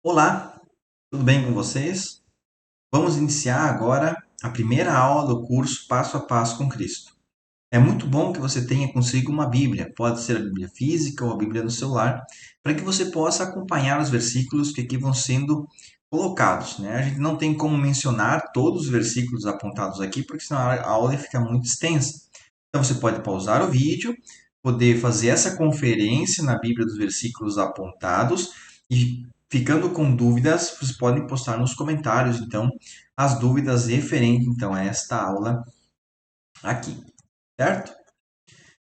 Olá, tudo bem com vocês? Vamos iniciar agora a primeira aula do curso Passo a Passo com Cristo. É muito bom que você tenha consigo uma Bíblia, pode ser a Bíblia física ou a Bíblia no celular, para que você possa acompanhar os versículos que aqui vão sendo colocados, né? A gente não tem como mencionar todos os versículos apontados aqui, porque senão a aula ia ficar muito extensa. Então você pode pausar o vídeo, poder fazer essa conferência na Bíblia dos versículos apontados e ficando com dúvidas, vocês podem postar nos comentários, então, as dúvidas referentes então a esta aula aqui, certo?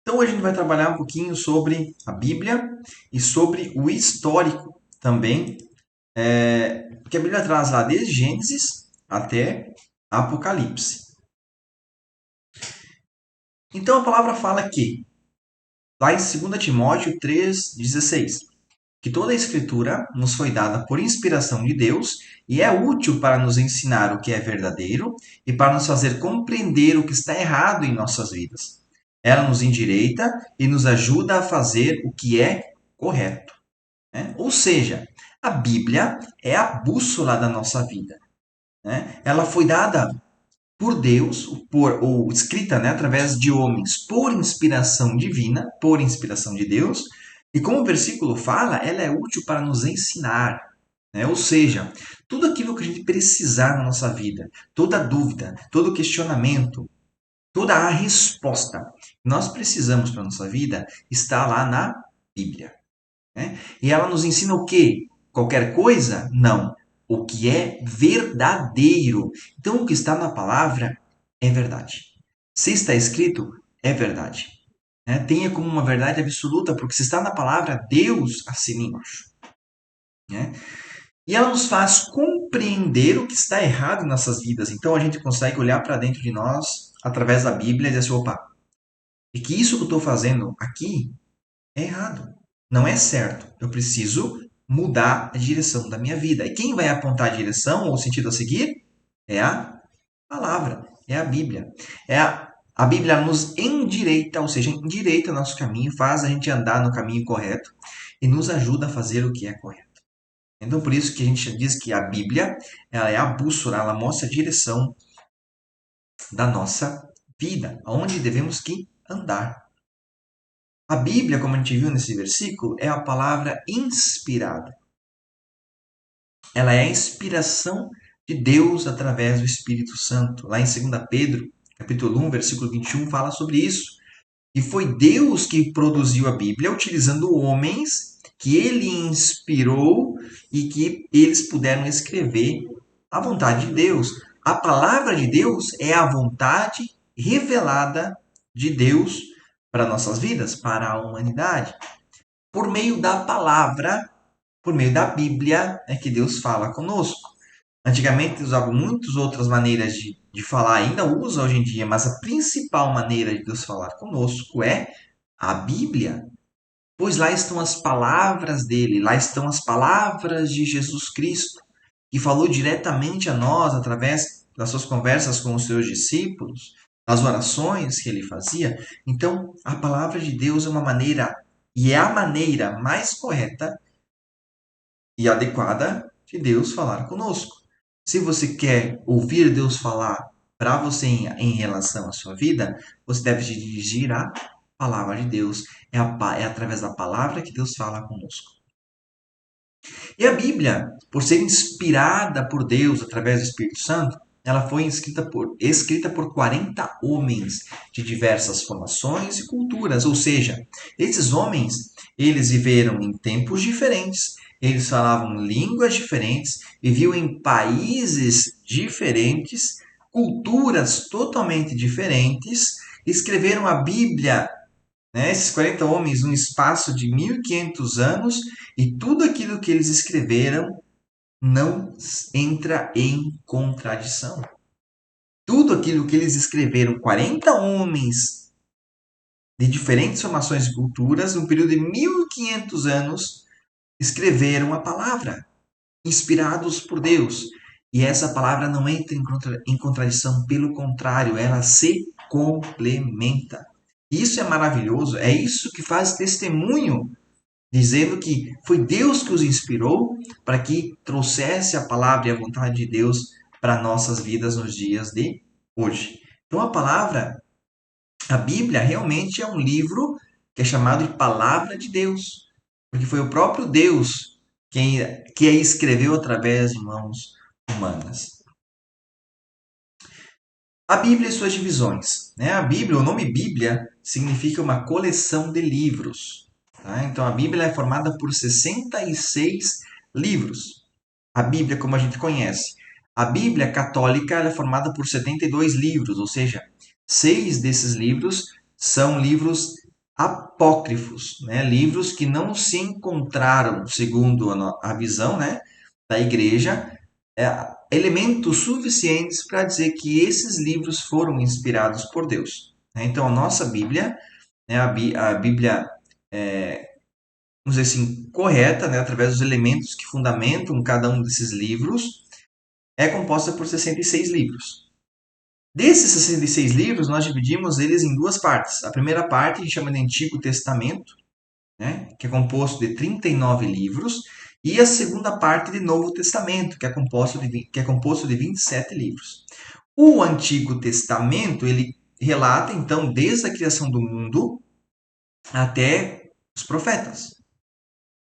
Então hoje a gente vai trabalhar um pouquinho sobre a Bíblia e sobre o histórico também, que a Bíblia traz lá desde Gênesis até Apocalipse. Então a palavra fala que, lá em 2 Timóteo 3,16, que toda a Escritura nos foi dada por inspiração de Deus e é útil para nos ensinar o que é verdadeiro e para nos fazer compreender o que está errado em nossas vidas. Ela nos endireita e nos ajuda a fazer o que é correto, né? Ou seja, a Bíblia é a bússola da nossa vida, né? Ela foi dada por Deus, ou escrita, né, através de homens por inspiração divina, por inspiração de Deus, e como o versículo fala, ela é útil para nos ensinar, né? Ou seja, tudo aquilo que a gente precisar na nossa vida, toda dúvida, todo questionamento, toda a resposta que nós precisamos para a nossa vida está lá na Bíblia, né? E ela nos ensina o quê? Qualquer coisa? Não. O que é verdadeiro. Então, o que está na palavra é verdade. Se está escrito, é verdade, né? Tenha como uma verdade absoluta, porque se está na palavra, Deus assina embaixo, né? E ela nos faz compreender o que está errado em nossas vidas. Então, a gente consegue olhar para dentro de nós, através da Bíblia, e dizer assim, opa, é que isso que eu estou fazendo aqui é errado. Não é certo. Eu preciso mudar a direção da minha vida. E quem vai apontar a direção ou o sentido a seguir? É a palavra, é a Bíblia. A Bíblia nos endireita, ou seja, endireita o nosso caminho, faz a gente andar no caminho correto e nos ajuda a fazer o que é correto. Então, por isso que a gente diz que a Bíblia, ela é a bússola, ela mostra a direção da nossa vida, aonde devemos que andar. A Bíblia, como a gente viu nesse versículo, é a palavra inspirada. Ela é a inspiração de Deus através do Espírito Santo. Lá em 2 Pedro, capítulo 1, versículo 21, fala sobre isso. E foi Deus que produziu a Bíblia, utilizando homens que ele inspirou e que eles puderam escrever a vontade de Deus. A palavra de Deus é a vontade revelada de Deus para nossas vidas, para a humanidade. Por meio da palavra, por meio da Bíblia, é que Deus fala conosco. Antigamente usavam muitas outras maneiras de falar, ainda usa hoje em dia, mas a principal maneira de Deus falar conosco é a Bíblia. Pois lá estão as palavras dele, lá estão as palavras de Jesus Cristo, que falou diretamente a nós através das suas conversas com os seus discípulos, das orações que ele fazia. Então, a palavra de Deus é uma maneira, e é a maneira mais correta e adequada de Deus falar conosco. Se você quer ouvir Deus falar para você em relação à sua vida, você deve se dirigir à palavra de Deus. É através da palavra que Deus fala conosco. E a Bíblia, por ser inspirada por Deus através do Espírito Santo, ela foi escrita por 40 homens de diversas formações e culturas. Ou seja, esses homens, eles viveram em tempos diferentes, eles falavam línguas diferentes, viviam em países diferentes, culturas totalmente diferentes, escreveram a Bíblia, né, esses 40 homens num espaço de 1500 anos, e tudo aquilo que eles escreveram não entra em contradição. Tudo aquilo que eles escreveram, 40 homens de diferentes formações e culturas, num período de 1500 anos, escreveram a palavra, inspirados por Deus. E essa palavra não entra em contradição, pelo contrário, ela se complementa. Isso é maravilhoso, é isso que faz testemunho dizendo que foi Deus que os inspirou para que trouxesse a palavra e a vontade de Deus para nossas vidas nos dias de hoje. Então a palavra, a Bíblia realmente é um livro que é chamado de Palavra de Deus, porque foi o próprio Deus que a escreveu através de mãos humanas. A Bíblia e suas divisões. Né? A Bíblia, o nome Bíblia, significa uma coleção de livros. Tá? Então a Bíblia é formada por 66 livros. A Bíblia, como a gente conhece. A Bíblia católica é formada por 72 livros, ou seja, 6 desses livros são livros apócrifos, né? Livros que não se encontraram, segundo a visão, né, da igreja, elementos suficientes para dizer que esses livros foram inspirados por Deus. Né? Então, a nossa Bíblia, né, a Bíblia, vamos dizer assim, correta, né, através dos elementos que fundamentam cada um desses livros, é composta por 66 livros. Desses 66 livros, nós dividimos eles em duas partes. A primeira parte a gente chama de Antigo Testamento, né, que é composto de 39 livros, e a segunda parte de Novo Testamento, que é composto de 27 livros. O Antigo Testamento, ele relata, então, desde a criação do mundo até os profetas.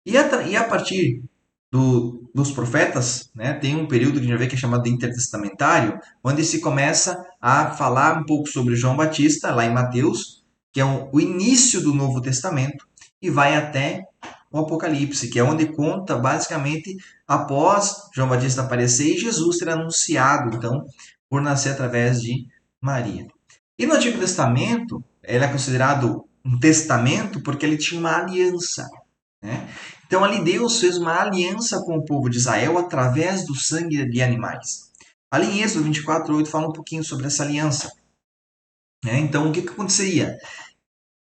E a partir dos profetas, né, tem um período que a gente vai ver que é chamado de intertestamentário, onde se começa a falar um pouco sobre João Batista, lá em Mateus, que é o início do Novo Testamento, e vai até o Apocalipse, que é onde conta basicamente após João Batista aparecer e Jesus ter anunciado, então, por nascer através de Maria. E no Antigo Testamento, ele é considerado um testamento porque ele tinha uma aliança. Né? Então ali Deus fez uma aliança com o povo de Israel através do sangue de animais. Ali em Êxodo 24:8 fala um pouquinho sobre essa aliança. Né? Então o que aconteceria?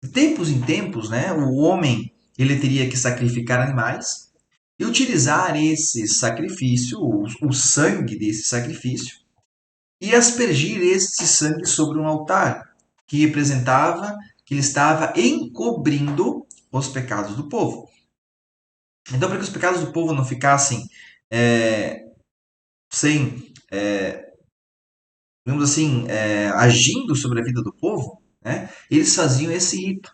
De tempos em tempos, né, o homem ele teria que sacrificar animais e utilizar esse sacrifício, o sangue desse sacrifício, e aspergir esse sangue sobre um altar, que representava que ele estava encobrindo os pecados do povo. Então, para que os pecados do povo não ficassem sem, digamos assim, agindo sobre a vida do povo, né, eles faziam esse rito.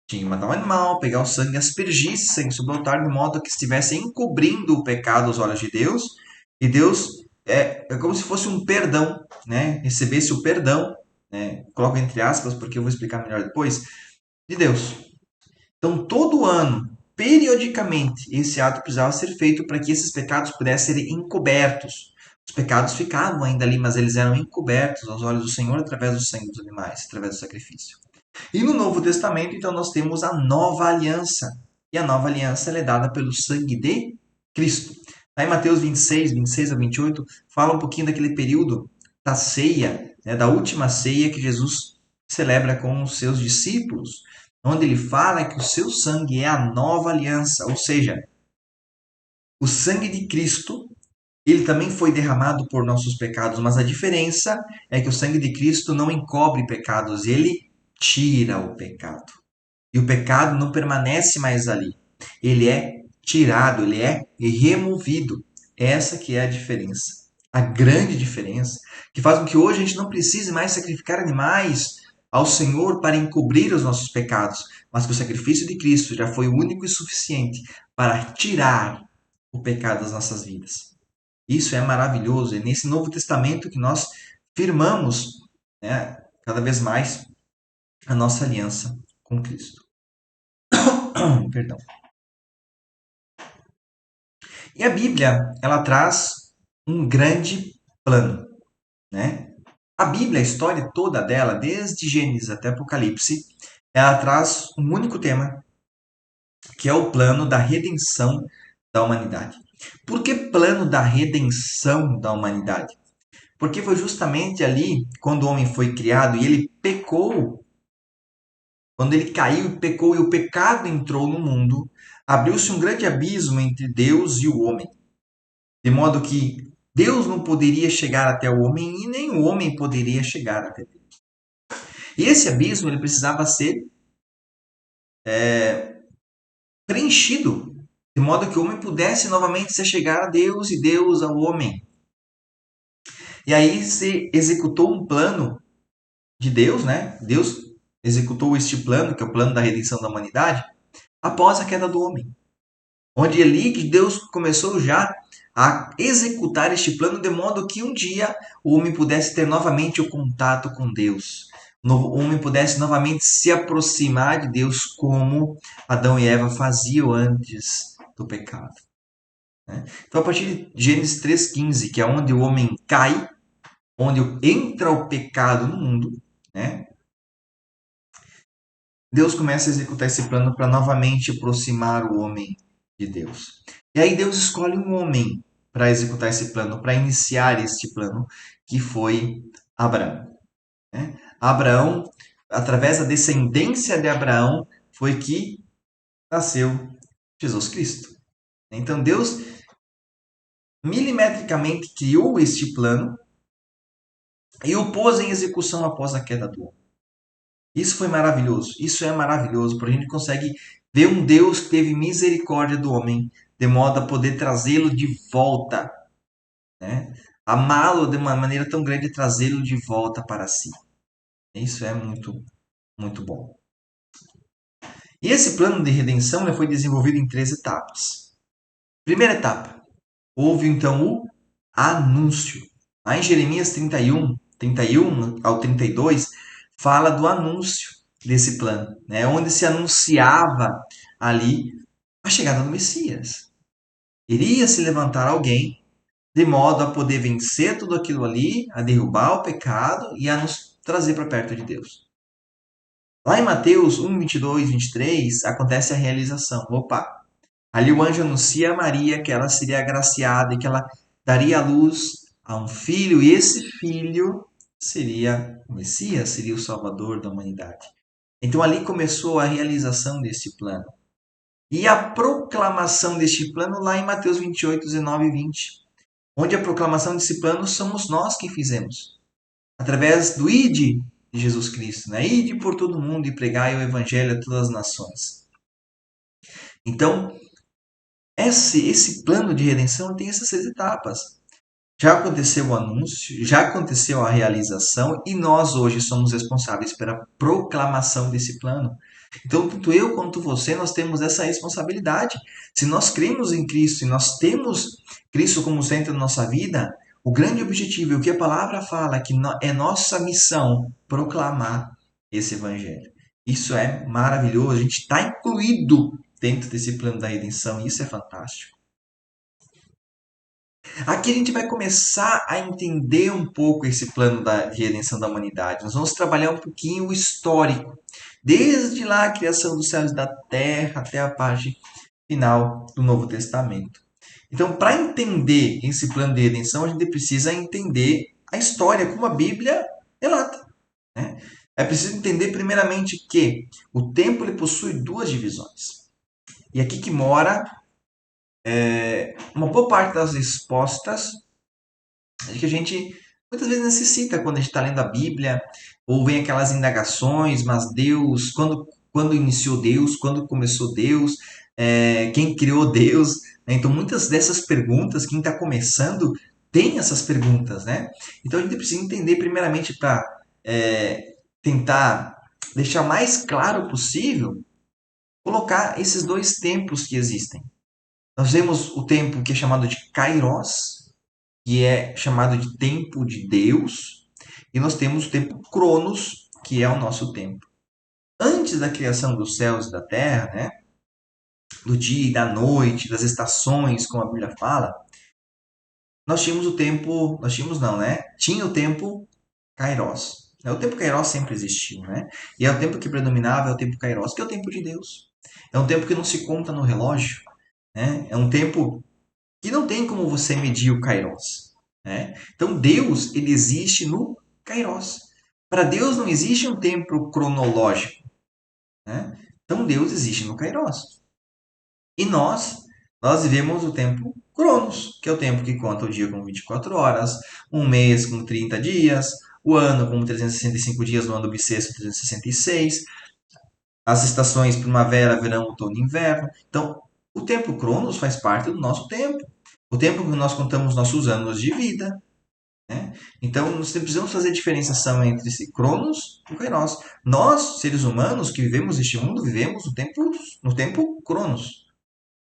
Tinha que matar um animal, pegar o sangue e aspergir esse sangue sobre o altar, de modo que estivesse encobrindo o pecado aos olhos de Deus, e Deus é como se fosse um perdão, né, recebesse o perdão, né, coloco entre aspas porque eu vou explicar melhor depois, de Deus. Então, todo ano, periodicamente, esse ato precisava ser feito para que esses pecados pudessem ser encobertos. Os pecados ficavam ainda ali, mas eles eram encobertos aos olhos do Senhor através do sangue dos animais, através do sacrifício. E no Novo Testamento, então, nós temos a nova aliança. E a nova aliança é dada pelo sangue de Cristo. Aí, Mateus 26 a 28, fala um pouquinho daquele período da ceia, né, da última ceia que Jesus celebra com os seus discípulos, onde ele fala que o seu sangue é a nova aliança, ou seja, o sangue de Cristo, ele também foi derramado por nossos pecados, mas a diferença é que o sangue de Cristo não encobre pecados, ele tira o pecado. E o pecado não permanece mais ali. Ele é tirado, ele é removido. Essa que é a diferença. A grande diferença que faz com que hoje a gente não precise mais sacrificar animais ao Senhor para encobrir os nossos pecados, mas que o sacrifício de Cristo já foi único e suficiente para tirar o pecado das nossas vidas. Isso é maravilhoso. É nesse Novo Testamento que nós firmamos, né, cada vez mais a nossa aliança com Cristo. Perdão. E a Bíblia, ela traz um grande plano, né? A Bíblia, a história toda dela, desde Gênesis até Apocalipse, ela traz um único tema, que é o plano da redenção da humanidade. Por que plano da redenção da humanidade? Porque foi justamente ali, quando o homem foi criado e ele pecou, quando ele caiu e pecou e o pecado entrou no mundo, abriu-se um grande abismo entre Deus e o homem. De modo que Deus não poderia chegar até o homem e nem o homem poderia chegar até Deus. E esse abismo ele precisava ser preenchido, de modo que o homem pudesse novamente se chegar a Deus e Deus ao homem. E aí se executou um plano de Deus, né? Deus executou este plano, que é o plano da redenção da humanidade, após a queda do homem. Onde ali que Deus começou já a executar este plano de modo que um dia o homem pudesse ter novamente o contato com Deus. O homem pudesse novamente se aproximar de Deus como Adão e Eva faziam antes do pecado. Né? Então, a partir de Gênesis 3,15, que é onde o homem cai, onde entra o pecado no mundo, né? Deus começa a executar esse plano para novamente aproximar o homem de Deus. E aí Deus escolhe um homem para executar esse plano, para iniciar este plano, que foi Abraão. Né? Abraão, através da descendência de Abraão, foi que nasceu Jesus Cristo. Então Deus milimetricamente criou este plano e o pôs em execução após a queda do homem. Isso foi maravilhoso. Isso é maravilhoso, porque a gente consegue ver um Deus que teve misericórdia do homem, de modo a poder trazê-lo de volta, né? Amá-lo de uma maneira tão grande e trazê-lo de volta para si. Isso é muito, muito bom. E esse plano de redenção foi desenvolvido em 3 etapas. Primeira etapa, houve então o anúncio. Lá em Jeremias 31 ao 32, fala do anúncio desse plano, né? Onde se anunciava ali a chegada do Messias. Iria se levantar alguém de modo a poder vencer tudo aquilo ali, a derrubar o pecado e a nos trazer para perto de Deus. Lá em Mateus 1, 22, 23, acontece a realização. Opa! Ali o anjo anuncia a Maria que ela seria agraciada e que ela daria à luz a um filho, e esse filho seria o Messias, seria o Salvador da humanidade. Então ali começou a realização desse plano. E a proclamação deste plano lá em Mateus 28, 19 e 20. Onde a proclamação desse plano somos nós que fizemos. Através do ide de Jesus Cristo. Né? Ide por todo mundo e pregai o evangelho a todas as nações. Então, esse plano de redenção tem essas 6 etapas. Já aconteceu o anúncio, já aconteceu a realização e nós hoje somos responsáveis pela proclamação desse plano. Então, tanto eu quanto você, nós temos essa responsabilidade. Se nós cremos em Cristo e nós temos Cristo como centro da nossa vida, o grande objetivo e o que a palavra fala que é nossa missão proclamar esse evangelho. Isso é maravilhoso, a gente está incluído dentro desse plano da redenção e isso é fantástico. Aqui a gente vai começar a entender um pouco esse plano de redenção da humanidade. Nós vamos trabalhar um pouquinho o histórico, desde lá a criação dos céus e da terra até a parte final do Novo Testamento. Então, para entender esse plano de redenção, a gente precisa entender a história, como a Bíblia relata. Né? É preciso entender, primeiramente, que o tempo ele possui 2 divisões. E aqui que mora uma boa parte das respostas que a gente muitas vezes necessita quando a gente está lendo a Bíblia, ou vem aquelas indagações, mas Deus, quando iniciou Deus, quando começou Deus, quem criou Deus? Né? Então, muitas dessas perguntas, quem está começando, tem essas perguntas, né? Então, a gente precisa entender, primeiramente, para tentar deixar mais claro possível, colocar esses 2 tempos que existem. Nós temos o tempo que é chamado de Kairos, que é chamado de tempo de Deus, e nós temos o tempo Cronos, que é o nosso tempo. Antes da criação dos céus e da terra, né, do dia e da noite, das estações, como a Bíblia fala, nós tínhamos o tempo, nós tínhamos não, né? Tinha o tempo Kairos. O tempo Kairos sempre existiu, né? E é o tempo que predominava, é o tempo Kairos, que é o tempo de Deus. É um tempo que não se conta no relógio, né? É um tempo que não tem como você medir o Kairos. Né? Então Deus ele existe no Kairos. Para Deus não existe um tempo cronológico. Né? Então Deus existe no Kairos. E nós vivemos o tempo Cronos, que é o tempo que conta o dia com 24 horas, um mês com 30 dias, o ano com 365 dias, no ano bissexto 366. as estações primavera, verão, outono e inverno. Então, o tempo Cronos faz parte do nosso tempo. O tempo que nós contamos nossos anos de vida. Né? Então, nós precisamos fazer diferenciação entre esse Cronos e o Kairos. Nós, seres humanos que vivemos neste mundo, vivemos no tempo Cronos.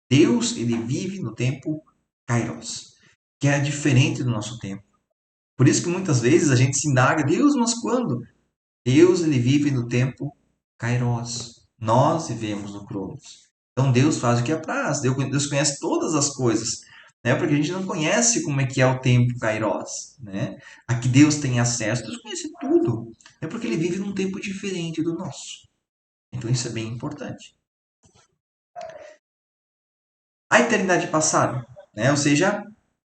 Deus, ele vive no tempo Kairos, que é diferente do nosso tempo. Por isso que muitas vezes a gente se indaga, Deus, mas quando? Deus, ele vive no tempo Kairos. Nós vivemos no Cronos. Então Deus faz o que apraz. Deus conhece todas as coisas, né? Porque a gente não conhece como é que é o tempo Kairos, né? Aqui Deus tem acesso, Deus conhece tudo. É porque ele vive num tempo diferente do nosso. Então isso é bem importante. A eternidade passada, né? Ou seja,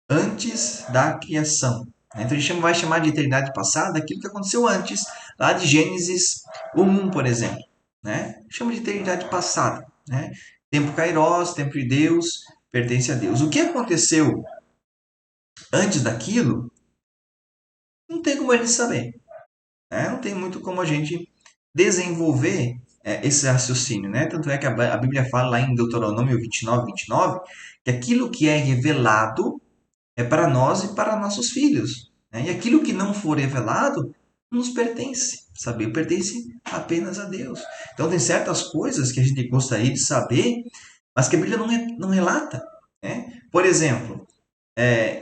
antes da criação. Né? Então a gente vai chamar de eternidade passada aquilo que aconteceu antes, lá de Gênesis 1, por exemplo. Né? Chama de eternidade passada. Né? Tempo Kairos, tempo de Deus, pertence a Deus. O que aconteceu antes daquilo, não tem como a gente saber. Né? Não tem muito como a gente desenvolver esse raciocínio. Né? Tanto é que a Bíblia fala lá em Deuteronômio 29, que aquilo que é revelado é para nós e para nossos filhos. Né? E aquilo que não for revelado nos pertence. Saber pertence apenas a Deus. Então, tem certas coisas que a gente gostaria de saber, mas que a Bíblia não relata. Né? Por exemplo,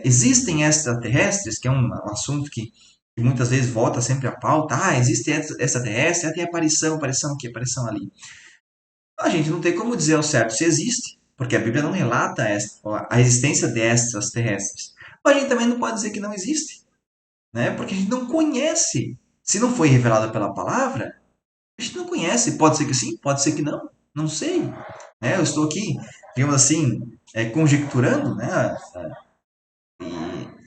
existem extraterrestres, que é um assunto que muitas vezes volta sempre à pauta. Ah, existe extraterrestre, tem aparição, aparição aqui, aparição ali. A gente não tem como dizer ao certo se existe, porque a Bíblia não relata a existência de extraterrestres. Mas a gente também não pode dizer que não existe, né? Porque a gente não conhece. Se não foi revelado pela palavra, a gente não conhece. Pode ser que sim, pode ser que não. Não sei. Né? Eu estou aqui, digamos assim, conjecturando, né?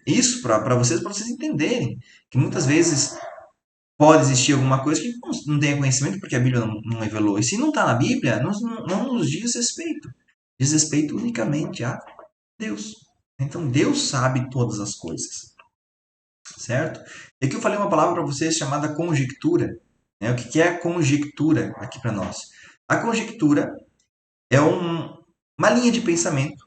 E isso para vocês entenderem que muitas vezes pode existir alguma coisa que não tenha conhecimento porque a Bíblia não revelou. E se não está na Bíblia, não nos diz respeito. Diz respeito unicamente a Deus. Então Deus sabe todas as coisas, certo? E aqui eu falei uma palavra para vocês chamada conjectura. Né? O que é a conjectura aqui para nós? A conjectura é uma linha de pensamento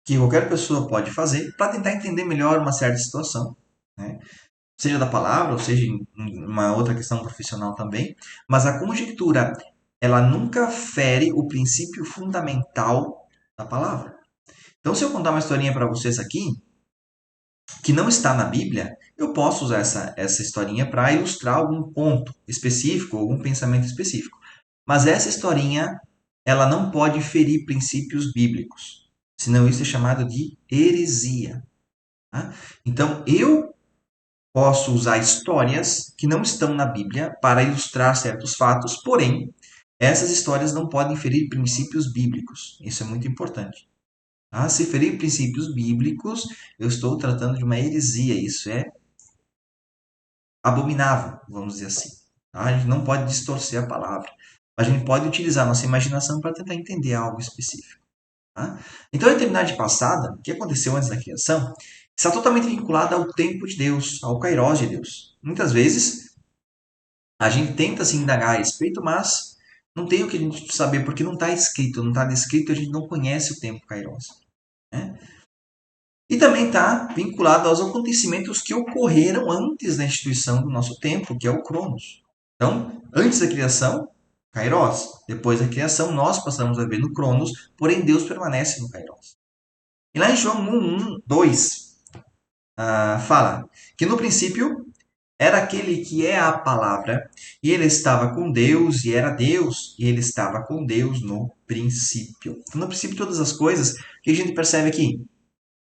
que qualquer pessoa pode fazer para tentar entender melhor uma certa situação. Né? Seja da palavra, ou seja em uma outra questão profissional também, mas a conjectura, ela nunca fere o princípio fundamental da palavra. Então, se eu contar uma historinha para vocês aqui, que não está na Bíblia, eu posso usar essa historinha para ilustrar algum ponto específico, algum pensamento específico. Mas essa historinha, ela não pode ferir princípios bíblicos, senão isso é chamado de heresia. Tá? Então, eu posso usar histórias que não estão na Bíblia para ilustrar certos fatos, porém, essas histórias não podem ferir princípios bíblicos. Isso é muito importante. Ah, se ferir princípios bíblicos, eu estou tratando de uma heresia. Isso é abominável, vamos dizer assim. Tá? A gente não pode distorcer a palavra. A gente pode utilizar a nossa imaginação para tentar entender algo específico. Tá? Então, a eternidade passada, o que aconteceu antes da criação, está totalmente vinculada ao tempo de Deus, ao kairos de Deus. Muitas vezes, a gente tenta se indagar a respeito, mas não tem o que a gente saber, porque não está escrito, não está descrito, a gente não conhece o tempo kairos. Né? E também está vinculado aos acontecimentos que ocorreram antes da instituição do nosso tempo, que é o Cronos. Então, antes da criação, Kairos. Depois da criação, nós passamos a ver no Cronos, porém Deus permanece no Kairos. E lá em João 1:2, fala que no princípio era aquele que é a palavra, e ele estava com Deus, e era Deus, e ele estava com Deus no princípio. Então, no princípio, todas as coisas, o que a gente percebe aqui?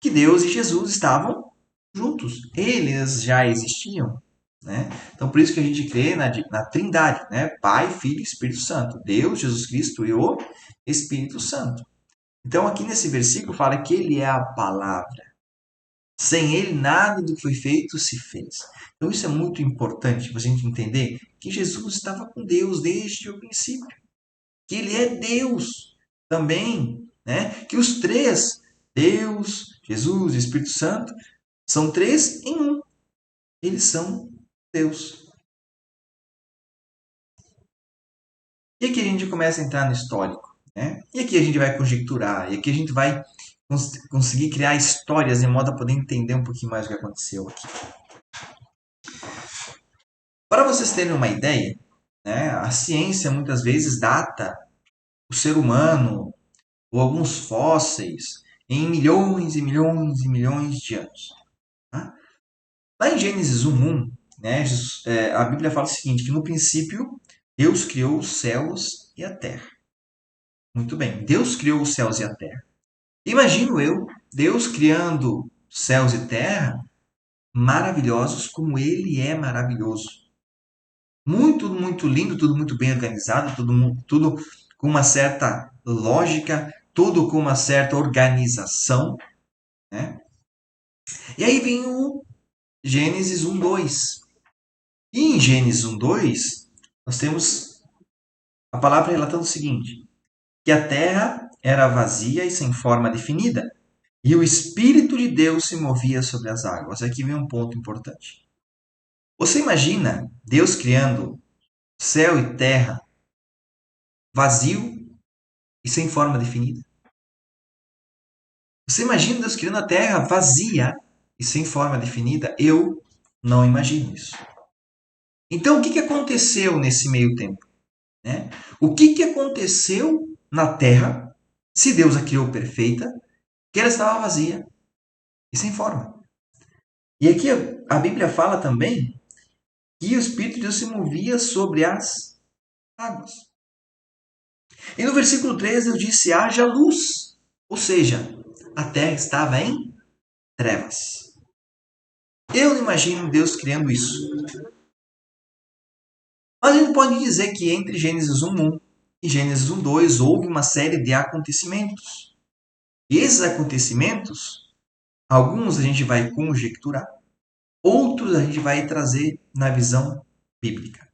Que Deus e Jesus estavam juntos. Eles já existiam. Né? Então, por isso que a gente crê na Trindade, né? Pai, Filho e Espírito Santo. Deus, Jesus Cristo e o Espírito Santo. Então, aqui nesse versículo fala que ele é a palavra. Sem ele, nada do que foi feito se fez. Então, isso é muito importante para a gente entender que Jesus estava com Deus desde o princípio. Que ele é Deus também. Né? Que os três, Deus, Jesus e Espírito Santo, são três em um. Eles são Deus. E aqui a gente começa a entrar no histórico, né? E aqui a gente vai conjecturar, e aqui a gente vai conseguir criar histórias de modo a poder entender um pouquinho mais o que aconteceu aqui. Para vocês terem uma ideia, né, a ciência muitas vezes data o ser humano ou alguns fósseis em milhões e milhões e milhões de anos. Tá? Lá em Gênesis 1:1, né, a Bíblia fala o seguinte, que no princípio Deus criou os céus e a terra. Muito bem, Deus criou os céus e a terra. Imagino eu, Deus criando céus e terra maravilhosos como Ele é maravilhoso. Muito, muito lindo, tudo muito bem organizado, tudo com uma certa lógica, tudo com uma certa organização, né? E aí vem o Gênesis 1:2. E em Gênesis 1:2, nós temos a palavra relatando o seguinte, que a terra era vazia e sem forma definida, e o Espírito de Deus se movia sobre as águas. Aqui vem um ponto importante. Você imagina Deus criando céu e terra vazio e sem forma definida? Você imagina Deus criando a terra vazia e sem forma definida? Eu não imagino isso. Então, o que aconteceu nesse meio tempo? Né? O que aconteceu na terra, se Deus a criou perfeita, que ela estava vazia e sem forma? E aqui a Bíblia fala também que o Espírito de Deus se movia sobre as águas. E no versículo 3 Deus disse: haja luz. Ou seja, a terra estava em trevas. Eu não imagino Deus criando isso. Mas a gente pode dizer que entre Gênesis 1:1 e Gênesis 1:2 houve uma série de acontecimentos. E esses acontecimentos, alguns a gente vai conjecturar, outros a gente vai trazer na visão bíblica.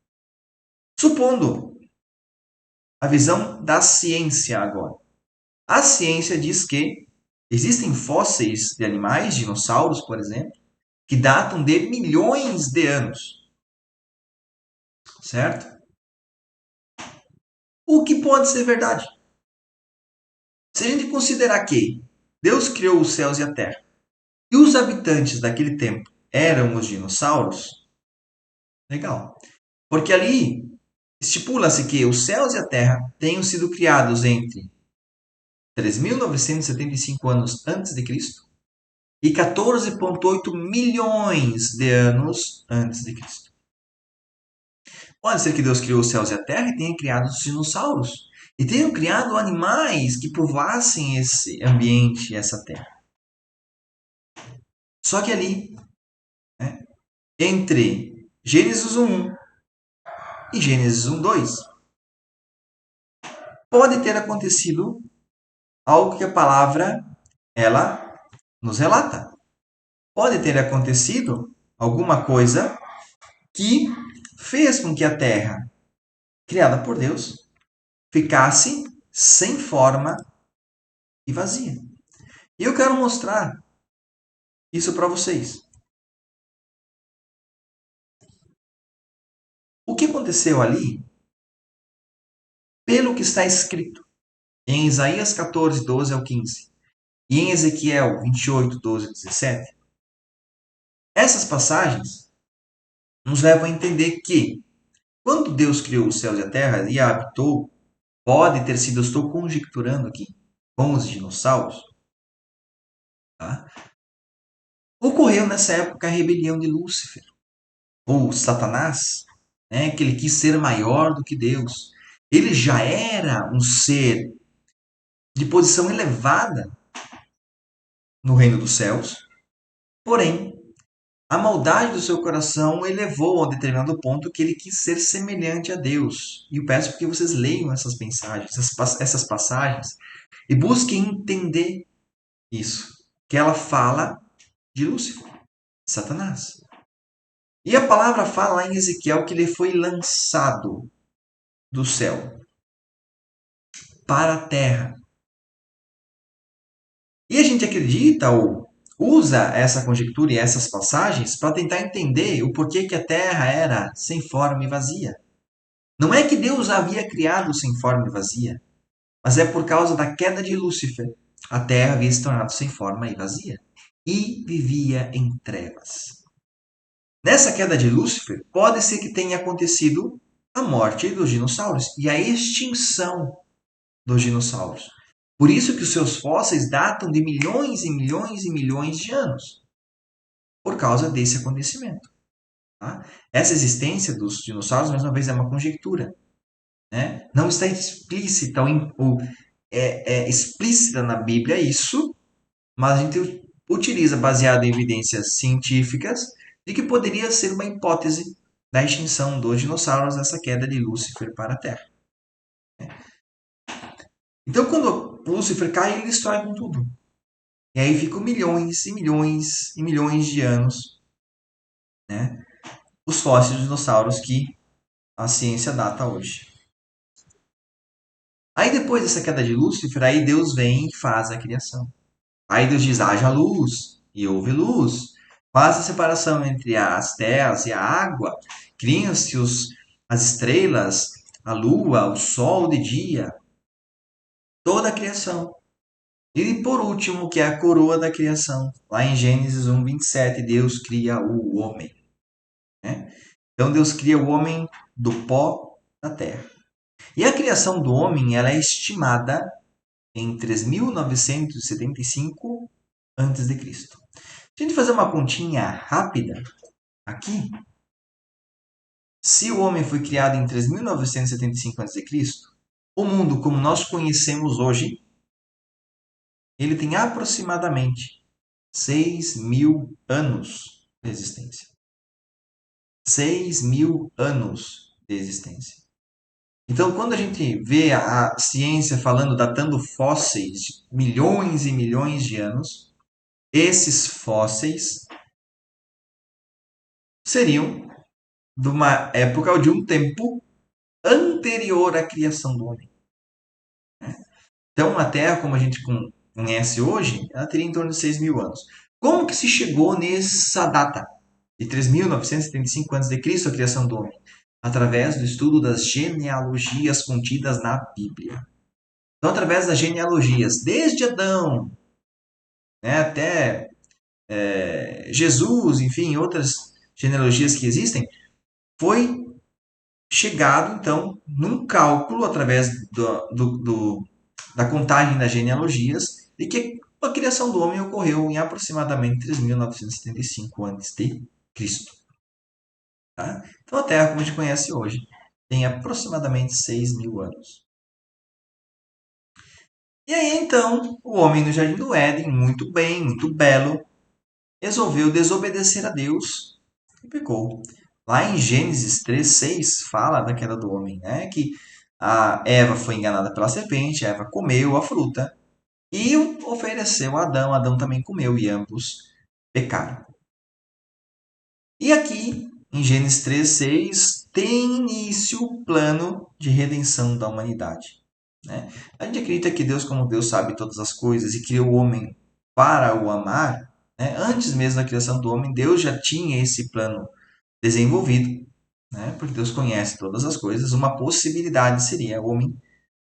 Supondo a visão da ciência agora. A ciência diz que existem fósseis de animais, dinossauros, por exemplo, que datam de milhões de anos. Certo? O que pode ser verdade? Se a gente considerar que Deus criou os céus e a terra, e os habitantes daquele tempo eram os dinossauros, legal. Porque ali estipula-se que os céus e a terra tenham sido criados entre 3.975 anos antes de Cristo e 14,8 milhões de anos antes de Cristo. Pode ser que Deus criou os céus e a terra e tenha criado os dinossauros. E tenham criado animais que povoassem esse ambiente, essa terra. Só que ali, né, entre Gênesis 1:1 e Gênesis 1:2, pode ter acontecido algo que a palavra ela nos relata. Pode ter acontecido alguma coisa que fez com que a terra, criada por Deus, ficasse sem forma e vazia. E eu quero mostrar isso para vocês. O que aconteceu ali, pelo que está escrito em Isaías 14:12-15 e em Ezequiel 28:12-17, essas passagens nos levam a entender que, quando Deus criou os céus e a terra e a habitou, pode ter sido, eu estou conjecturando aqui, com os dinossauros, tá? Ocorreu nessa época a rebelião de Lúcifer, ou Satanás, né, que ele quis ser maior do que Deus. Ele já era um ser de posição elevada no reino dos céus, porém, a maldade do seu coração o elevou a um determinado ponto que ele quis ser semelhante a Deus. E eu peço que vocês leiam essas mensagens, essas passagens, e busquem entender isso, que ela fala de Lúcifer, Satanás. E a palavra fala lá em Ezequiel que ele foi lançado do céu para a terra. E a gente acredita ou usa essa conjectura e essas passagens para tentar entender o porquê que a terra era sem forma e vazia. Não é que Deus havia criado sem forma e vazia, mas é por causa da queda de Lúcifer. A terra havia se tornado sem forma e vazia e vivia em trevas. Nessa queda de Lúcifer, pode ser que tenha acontecido a morte dos dinossauros e a extinção dos dinossauros. Por isso que os seus fósseis datam de milhões e milhões e milhões de anos, por causa desse acontecimento. Tá? Essa existência dos dinossauros, mais uma vez, é uma conjectura. Né? Não está explícita, explícita na Bíblia isso, mas a gente utiliza baseado em evidências científicas de que poderia ser uma hipótese da extinção dos dinossauros nessa queda de Lúcifer para a Terra. Então, quando Lúcifer cai, ele destrói com tudo. E aí ficam milhões e milhões e milhões de anos, né, os fósseis de dinossauros que a ciência data hoje. Aí depois dessa queda de Lúcifer, aí Deus vem e faz a criação. Aí Deus diz, haja luz, e houve luz. Faz a separação entre as terras e a água. Criam-se as estrelas, a lua, o sol de dia. Toda a criação. E por último, que é a coroa da criação. Lá em Gênesis 1:27, Deus cria o homem. Né? Então Deus cria o homem do pó da terra. E a criação do homem ela é estimada em 3.975 a.C. Se a gente fazer uma continha rápida aqui, se o homem foi criado em 3.975 a.C., o mundo como nós conhecemos hoje, ele tem aproximadamente 6.000 anos de existência. 6.000 anos de existência. Então, quando a gente vê a ciência falando, datando fósseis de milhões e milhões de anos, esses fósseis seriam de uma época ou de um tempo anterior à criação do homem. Então, a Terra, como a gente conhece hoje, ela teria em torno de 6.000 anos. Como que se chegou nessa data de 3.975 a.C., a criação do homem? Através do estudo das genealogias contidas na Bíblia. Então, através das genealogias, desde Adão, né, até Jesus, enfim, outras genealogias que existem, foi chegado, então, num cálculo através da contagem das genealogias, de que a criação do homem ocorreu em aproximadamente 3.975 a.C. Tá? Então, a Terra, como a gente conhece hoje, tem aproximadamente 6.000 anos. E aí, então, o homem no Jardim do Éden, muito bem, muito belo, resolveu desobedecer a Deus e pecou. Lá em Gênesis 3:6 fala da queda do homem, né? Que a Eva foi enganada pela serpente, a Eva comeu a fruta e ofereceu a Adão, Adão também comeu e ambos pecaram. E aqui, em Gênesis 3:6, tem início o plano de redenção da humanidade. Né? A gente acredita que Deus, como Deus sabe todas as coisas e criou o homem para o amar, né? Antes mesmo da criação do homem, Deus já tinha esse plano desenvolvido, né? Porque Deus conhece todas as coisas. Uma possibilidade seria o homem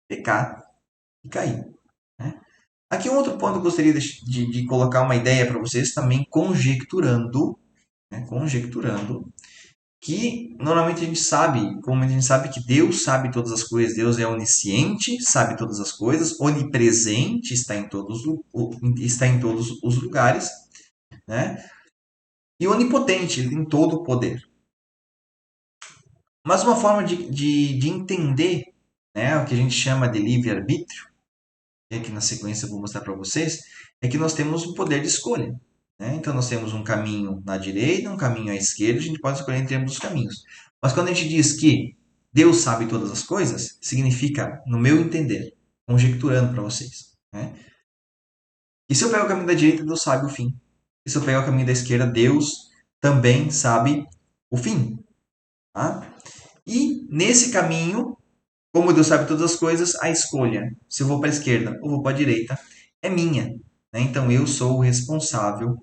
pecar e cair. Né? Aqui um outro ponto que eu gostaria de colocar uma ideia para vocês, também conjecturando, né? Conjecturando que normalmente a gente sabe, como a gente sabe que Deus sabe todas as coisas, Deus é onisciente, sabe todas as coisas, onipresente, está em todos os lugares, né? E onipotente, ele tem todo o poder. Mas uma forma de entender, né, o que a gente chama de livre-arbítrio, que aqui na sequência eu vou mostrar para vocês, é que nós temos um poder de escolha. Né? Então nós temos um caminho na direita, um caminho à esquerda, a gente pode escolher entre ambos os caminhos. Mas quando a gente diz que Deus sabe todas as coisas, significa, no meu entender, conjecturando para vocês. Né? E se eu pego o caminho da direita, Deus sabe o fim. E se eu pegar o caminho da esquerda, Deus também sabe o fim. Tá? E nesse caminho, como Deus sabe todas as coisas, a escolha, se eu vou para a esquerda ou vou para a direita, é minha. Né? Então eu sou o responsável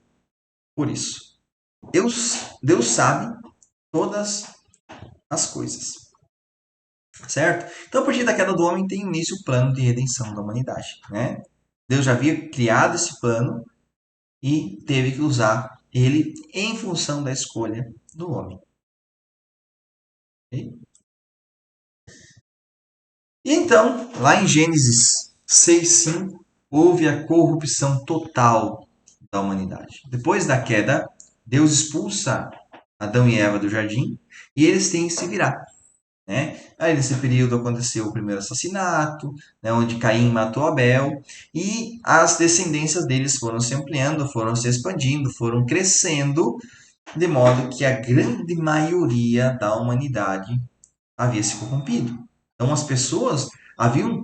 por isso. Deus sabe todas as coisas. certo? Então, a partir da queda do homem, tem início o plano de redenção da humanidade, né? Deus já havia criado esse plano e teve que usar ele em função da escolha do homem. Ok? E então, lá em Gênesis 6:5, houve a corrupção total da humanidade. Depois da queda, Deus expulsa Adão e Eva do jardim e eles têm que se virar. Né? Aí nesse período aconteceu o primeiro assassinato, né, onde Caim matou Abel, e as descendências deles foram se ampliando, foram se expandindo, foram crescendo, de modo que a grande maioria da humanidade havia se corrompido. Então as pessoas haviam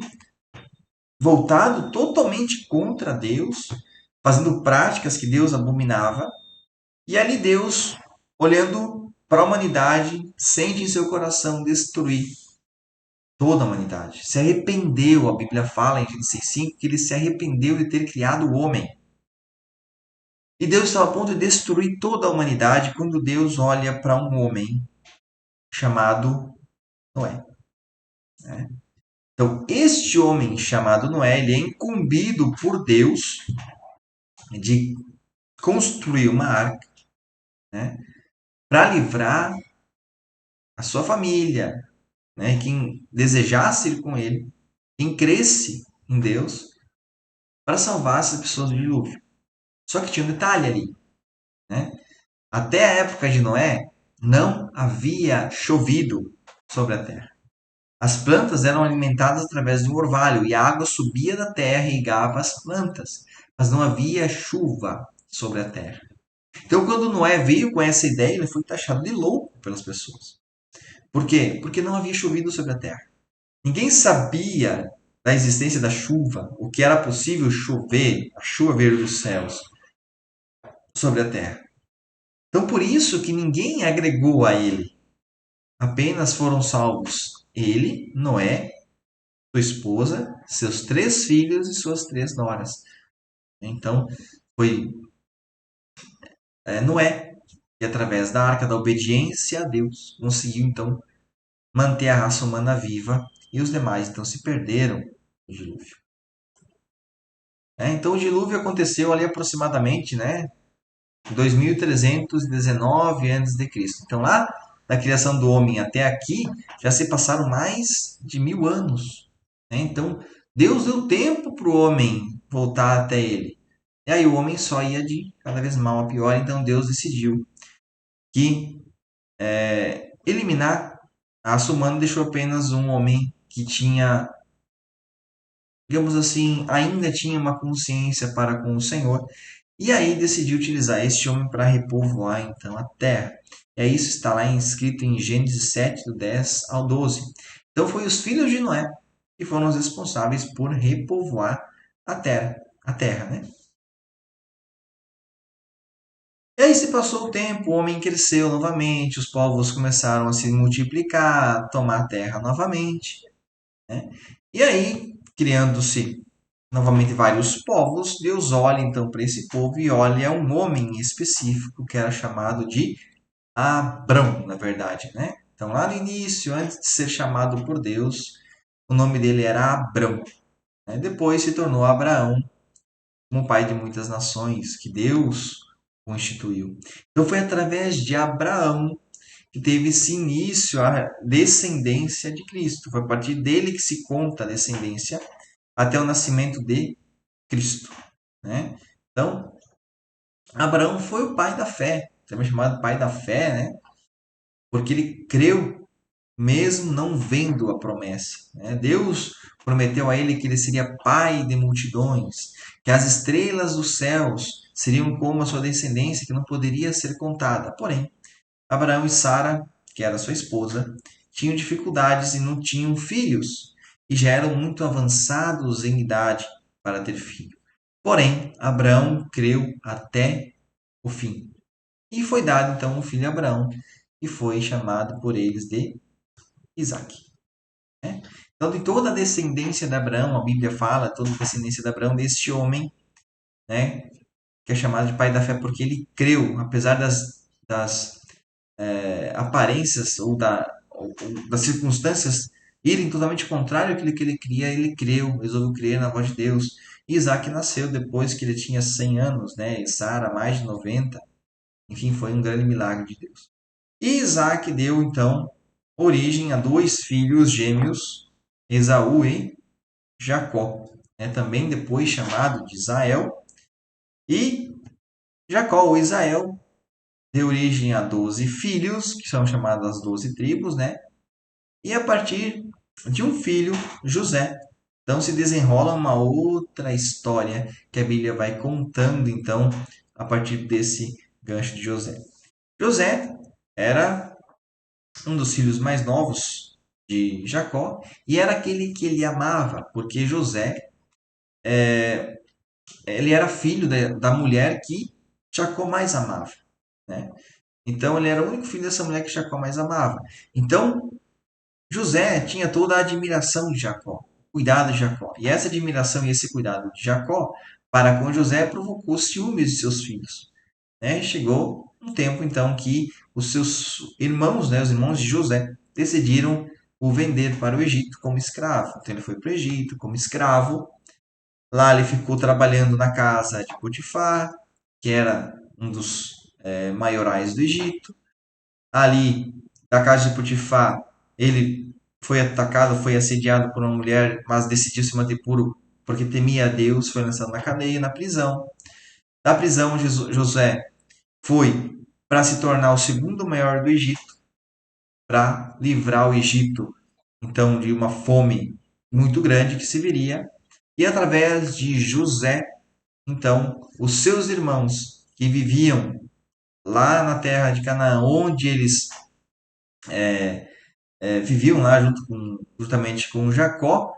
voltado totalmente contra Deus, fazendo práticas que Deus abominava, e ali Deus, olhando para a humanidade, sente em seu coração destruir toda a humanidade. Se arrependeu, a Bíblia fala em Gênesis 6:5 que ele se arrependeu de ter criado o homem. E Deus estava a ponto de destruir toda a humanidade quando Deus olha para um homem chamado Noé. Né? Então, este homem chamado Noé, ele é incumbido por Deus de construir uma arca, né, para livrar a sua família, né, quem desejasse ir com ele, quem cresce em Deus, para salvar essas pessoas do dilúvio. Só que tinha um detalhe ali, né? Até a época de Noé, não havia chovido sobre a terra. As plantas eram alimentadas através de um orvalho e a água subia da terra e regava as plantas, mas não havia chuva sobre a terra. Então, quando Noé veio com essa ideia, ele foi taxado de louco pelas pessoas. Por quê? Porque não havia chovido sobre a terra. Ninguém sabia da existência da chuva, o que era possível chover, a chuva vir dos céus sobre a terra. Então, por isso que ninguém agregou a ele. Apenas foram salvos ele, Noé, sua esposa, seus 3 filhos e suas 3 noras. Então, foi Noé que, através da arca da obediência a Deus, conseguiu então manter a raça humana viva e os demais então se perderam no dilúvio. Então, o dilúvio aconteceu ali aproximadamente, né, 2319 a.C. Então, lá da criação do homem até aqui, já se passaram mais de 1000 anos. Né? Então, Deus deu tempo para o homem voltar até ele. E aí o homem só ia de cada vez mal a pior, então Deus decidiu que eliminar a raça humana, deixou apenas um homem que tinha, digamos assim, ainda tinha uma consciência para com o Senhor. E aí decidiu utilizar este homem para repovoar então a terra. E aí isso está lá escrito em Gênesis 7, do 10 ao 12. Então foi os filhos de Noé que foram os responsáveis por repovoar a terra, né? E aí se passou o tempo, o homem cresceu novamente, os povos começaram a se multiplicar, tomar a terra novamente, né? E aí, criando-se novamente vários povos, Deus olha então para esse povo e olha um homem específico que era chamado de Abrão, na verdade, né? Então, lá no início, antes de ser chamado por Deus, o nome dele era Abrão. Né? Depois se tornou Abraão, como pai de muitas nações, que Deus o instituiu. Então, foi através de Abraão que teve esse início a descendência de Cristo. Foi a partir dele que se conta a descendência até o nascimento de Cristo. Né? Então, Abraão foi o pai da fé, também chamado pai da fé, né? Porque ele creu mesmo não vendo a promessa. Né? Deus prometeu a ele que ele seria pai de multidões, que as estrelas dos céus seriam como a sua descendência, que não poderia ser contada. Porém, Abraão e Sara, que era sua esposa, tinham dificuldades e não tinham filhos, e já eram muito avançados em idade para ter filho. Porém, Abraão creu até o fim. E foi dado então o filho a Abraão, e foi chamado por eles de Isaac. Né? Então, de toda a descendência de Abraão, a Bíblia fala, toda a descendência de Abraão, deste homem, né, que é chamado de pai da fé, porque ele creu, apesar das aparências ou das circunstâncias irem totalmente contrário àquilo que ele queria, ele creu, resolveu crer na voz de Deus. E Isaac nasceu depois que ele tinha 100 anos, né? E Sara mais de 90. Enfim, foi um grande milagre de Deus. E Isaac deu, então, origem a dois filhos gêmeos, Esaú e Jacó, né? Também depois chamado de Israel. E Jacó, ou Israel, deu origem a 12 filhos, que são chamados as 12 tribos, né? E a partir de um filho, José. Então se desenrola uma outra história que a Bíblia vai contando, então, a partir desse gancho de José. José era um dos filhos mais novos de Jacó e era aquele que ele amava, porque José, ele era filho da mulher que Jacó mais amava, né? Então ele era o único filho dessa mulher que Jacó mais amava. Então José tinha toda a admiração de Jacó, o cuidado de Jacó. E essa admiração e esse cuidado de Jacó para com José provocou ciúmes de seus filhos, né? Chegou um tempo então que os seus irmãos, né, os irmãos de José, decidiram o vender para o Egito como escravo. Então ele foi para o Egito como escravo. Lá ele ficou trabalhando na casa de Potifar, que era um dos maiorais do Egito. Ali, da casa de Potifar, ele foi atacado, foi assediado por uma mulher, mas decidiu se manter puro porque temia a Deus, foi lançado na cadeia, na prisão. Da prisão, José foi para se tornar o segundo maior do Egito, para livrar o Egito, então, de uma fome muito grande que se viria. E através de José, então, os seus irmãos que viviam lá na terra de Canaã, onde eles viviam lá juntamente com Jacó,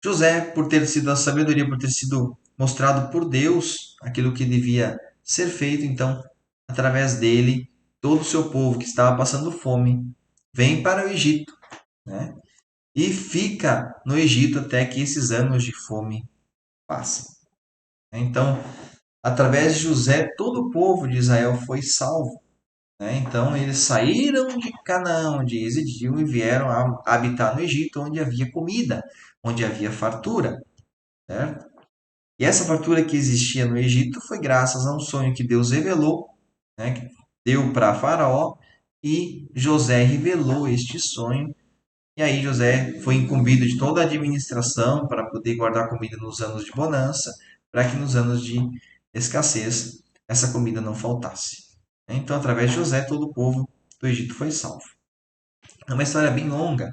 José, por ter sido a sabedoria, por ter sido mostrado por Deus aquilo que devia ser feito, então, através dele, todo o seu povo que estava passando fome vem para o Egito, né? E fica no Egito até que esses anos de fome passem. Então, através de José, todo o povo de Israel foi salvo, né? Então, eles saíram de Canaã, onde residiam, e vieram a habitar no Egito, onde havia comida, onde havia fartura, certo? E essa fartura que existia no Egito foi graças a um sonho que Deus revelou, né, que deu para Faraó, e José revelou este sonho. E aí José foi incumbido de toda a administração para poder guardar comida nos anos de bonança, para que nos anos de escassez essa comida não faltasse. Então, através de José, todo o povo do Egito foi salvo. É uma história bem longa,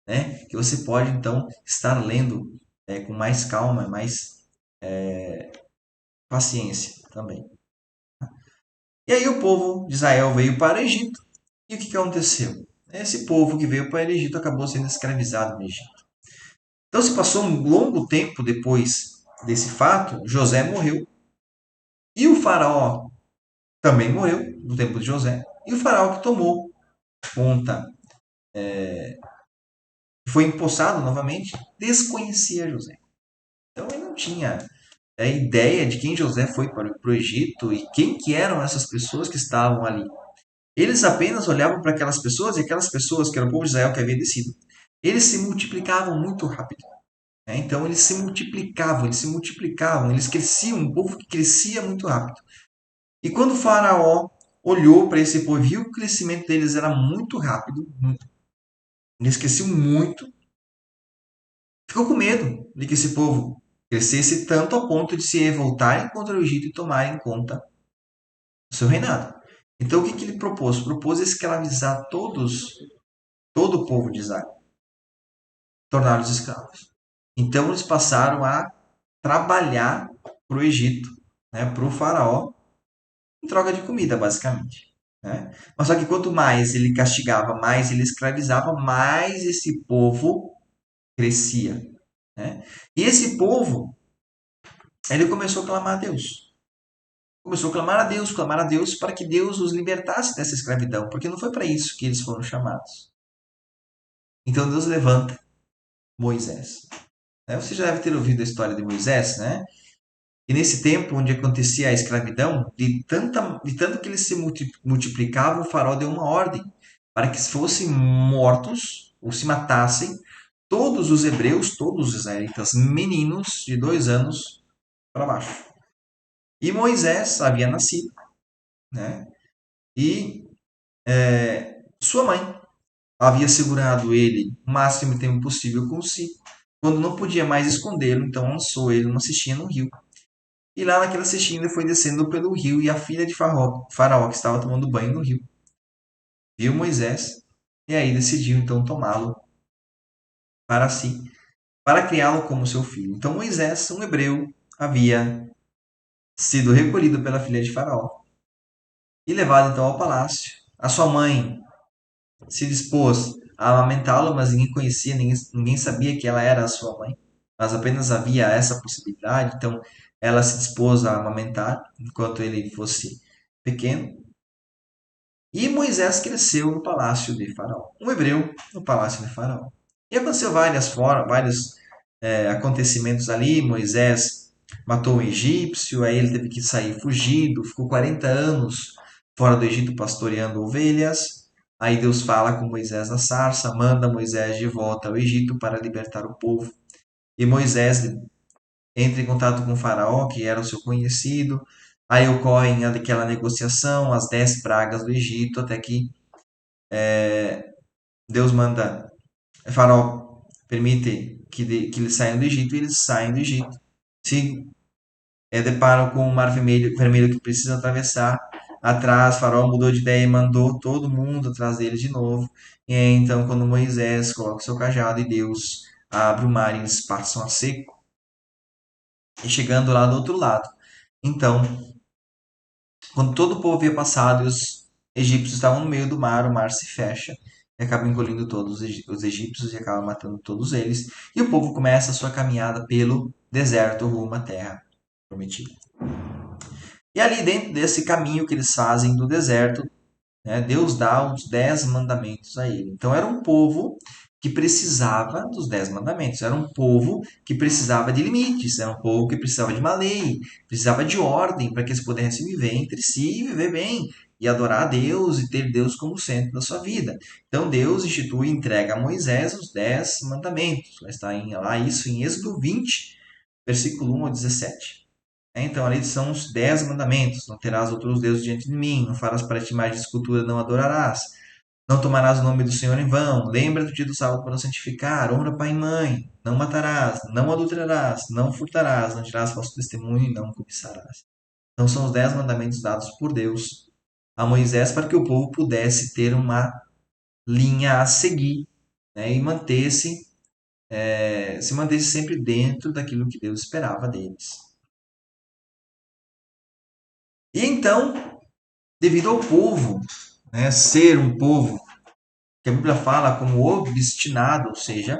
né, que você pode então estar lendo com mais calma, mais paciência também. E aí o povo de Israel veio para o Egito. E o que aconteceu? Esse povo que veio para o Egito acabou sendo escravizado no Egito. Então se passou um longo tempo depois desse fato, José morreu. E o faraó também morreu, no tempo de José. E o faraó que tomou conta, foi empossado novamente, desconhecia José. Então ele não tinha ideia de quem José foi para o Egito e quem que eram essas pessoas que estavam ali. Eles apenas olhavam para aquelas pessoas e aquelas pessoas, que era o povo de Israel que havia descido, eles se multiplicavam muito rápido. Né? Então eles se multiplicavam, eles cresciam, um povo que crescia muito rápido. E quando o faraó olhou para esse povo e viu que o crescimento deles era muito rápido, eles cresciam muito, ficou com medo de que esse povo crescesse tanto a ponto de se revoltarem contra o Egito e tomarem conta do seu reinado. Então o que ele propôs? Propôs escravizar todo o povo de Israel, torná-los escravos. Então eles passaram a trabalhar para o Egito, né, para o faraó, em troca de comida, basicamente. Né? Mas só que quanto mais ele castigava, mais ele escravizava, mais esse povo crescia. Né? E esse povo, ele começou a clamar a Deus. Começou a clamar a Deus para que Deus os libertasse dessa escravidão, porque não foi para isso que eles foram chamados. Então Deus levanta Moisés. Você já deve ter ouvido a história de Moisés, né? E nesse tempo onde acontecia a escravidão, de tanto que eles se multiplicavam, o faraó deu uma ordem para que fossem mortos ou se matassem todos os hebreus, todos os israelitas, meninos de 2 anos para baixo. E Moisés havia nascido, né? E sua mãe havia segurado ele o máximo tempo possível consigo. Quando não podia mais escondê-lo, então lançou ele numa cestinha no rio. E lá naquela cestinha ele foi descendo pelo rio e a filha de Faraó, que estava tomando banho no rio, viu Moisés e aí decidiu então tomá-lo para si, para criá-lo como seu filho. Então Moisés, um hebreu, havia sido recolhido pela filha de Faraó e levado então ao palácio. A sua mãe se dispôs a amamentá-lo, mas ninguém conhecia, ninguém sabia que ela era a sua mãe, mas apenas havia essa possibilidade. Então ela se dispôs a amamentar enquanto ele fosse pequeno. E Moisés cresceu no palácio de Faraó, um hebreu no palácio de Faraó. E aconteceu vários acontecimentos ali. Moisés matou um egípcio, aí ele teve que sair fugido, ficou 40 anos fora do Egito pastoreando ovelhas. Aí Deus fala com Moisés na sarça, manda Moisés de volta ao Egito para libertar o povo. E Moisés entra em contato com o faraó, que era o seu conhecido. Aí ocorre aquela negociação, as 10 pragas do Egito, até que Deus manda, Faraó permite que eles saiam do Egito e eles saem do Egito. Se deparam com o mar vermelho que precisam atravessar. Atrás, Faraó mudou de ideia e mandou todo mundo atrás dele de novo. E aí, então, quando Moisés coloca o seu cajado e Deus abre o mar e eles passam a seco, e chegando lá do outro lado. Então, quando todo o povo havia passado e os egípcios estavam no meio do mar, o mar se fecha e acaba engolindo todos os egípcios e acaba matando todos eles. E o povo começa a sua caminhada pelo deserto rumo à terra prometida. E ali dentro desse caminho que eles fazem do deserto, né, Deus dá os 10 mandamentos a ele. Então era um povo que precisava dos 10 mandamentos, era um povo que precisava de limites, era um povo que precisava de uma lei, precisava de ordem para que eles pudessem viver entre si e viver bem, e adorar a Deus e ter Deus como centro da sua vida. Então Deus institui e entrega a Moisés os 10 mandamentos. Vai estar lá isso em Êxodo 20, versículo 1 ao 17. Então, ali são os 10 mandamentos. Não terás outros deuses diante de mim. Não farás para ti imagem de escultura, não adorarás. Não tomarás o nome do Senhor em vão. Lembra do dia do sábado para o santificar. Honra pai e mãe. Não matarás. Não adulterarás. Não furtarás. Não dirás falso testemunho e não cobiçarás. Então, são os 10 mandamentos dados por Deus a Moisés para que o povo pudesse ter uma linha a seguir, né, e se mantesse sempre dentro daquilo que Deus esperava deles. E então, devido ao povo, né, ser um povo que a Bíblia fala como obstinado, ou seja,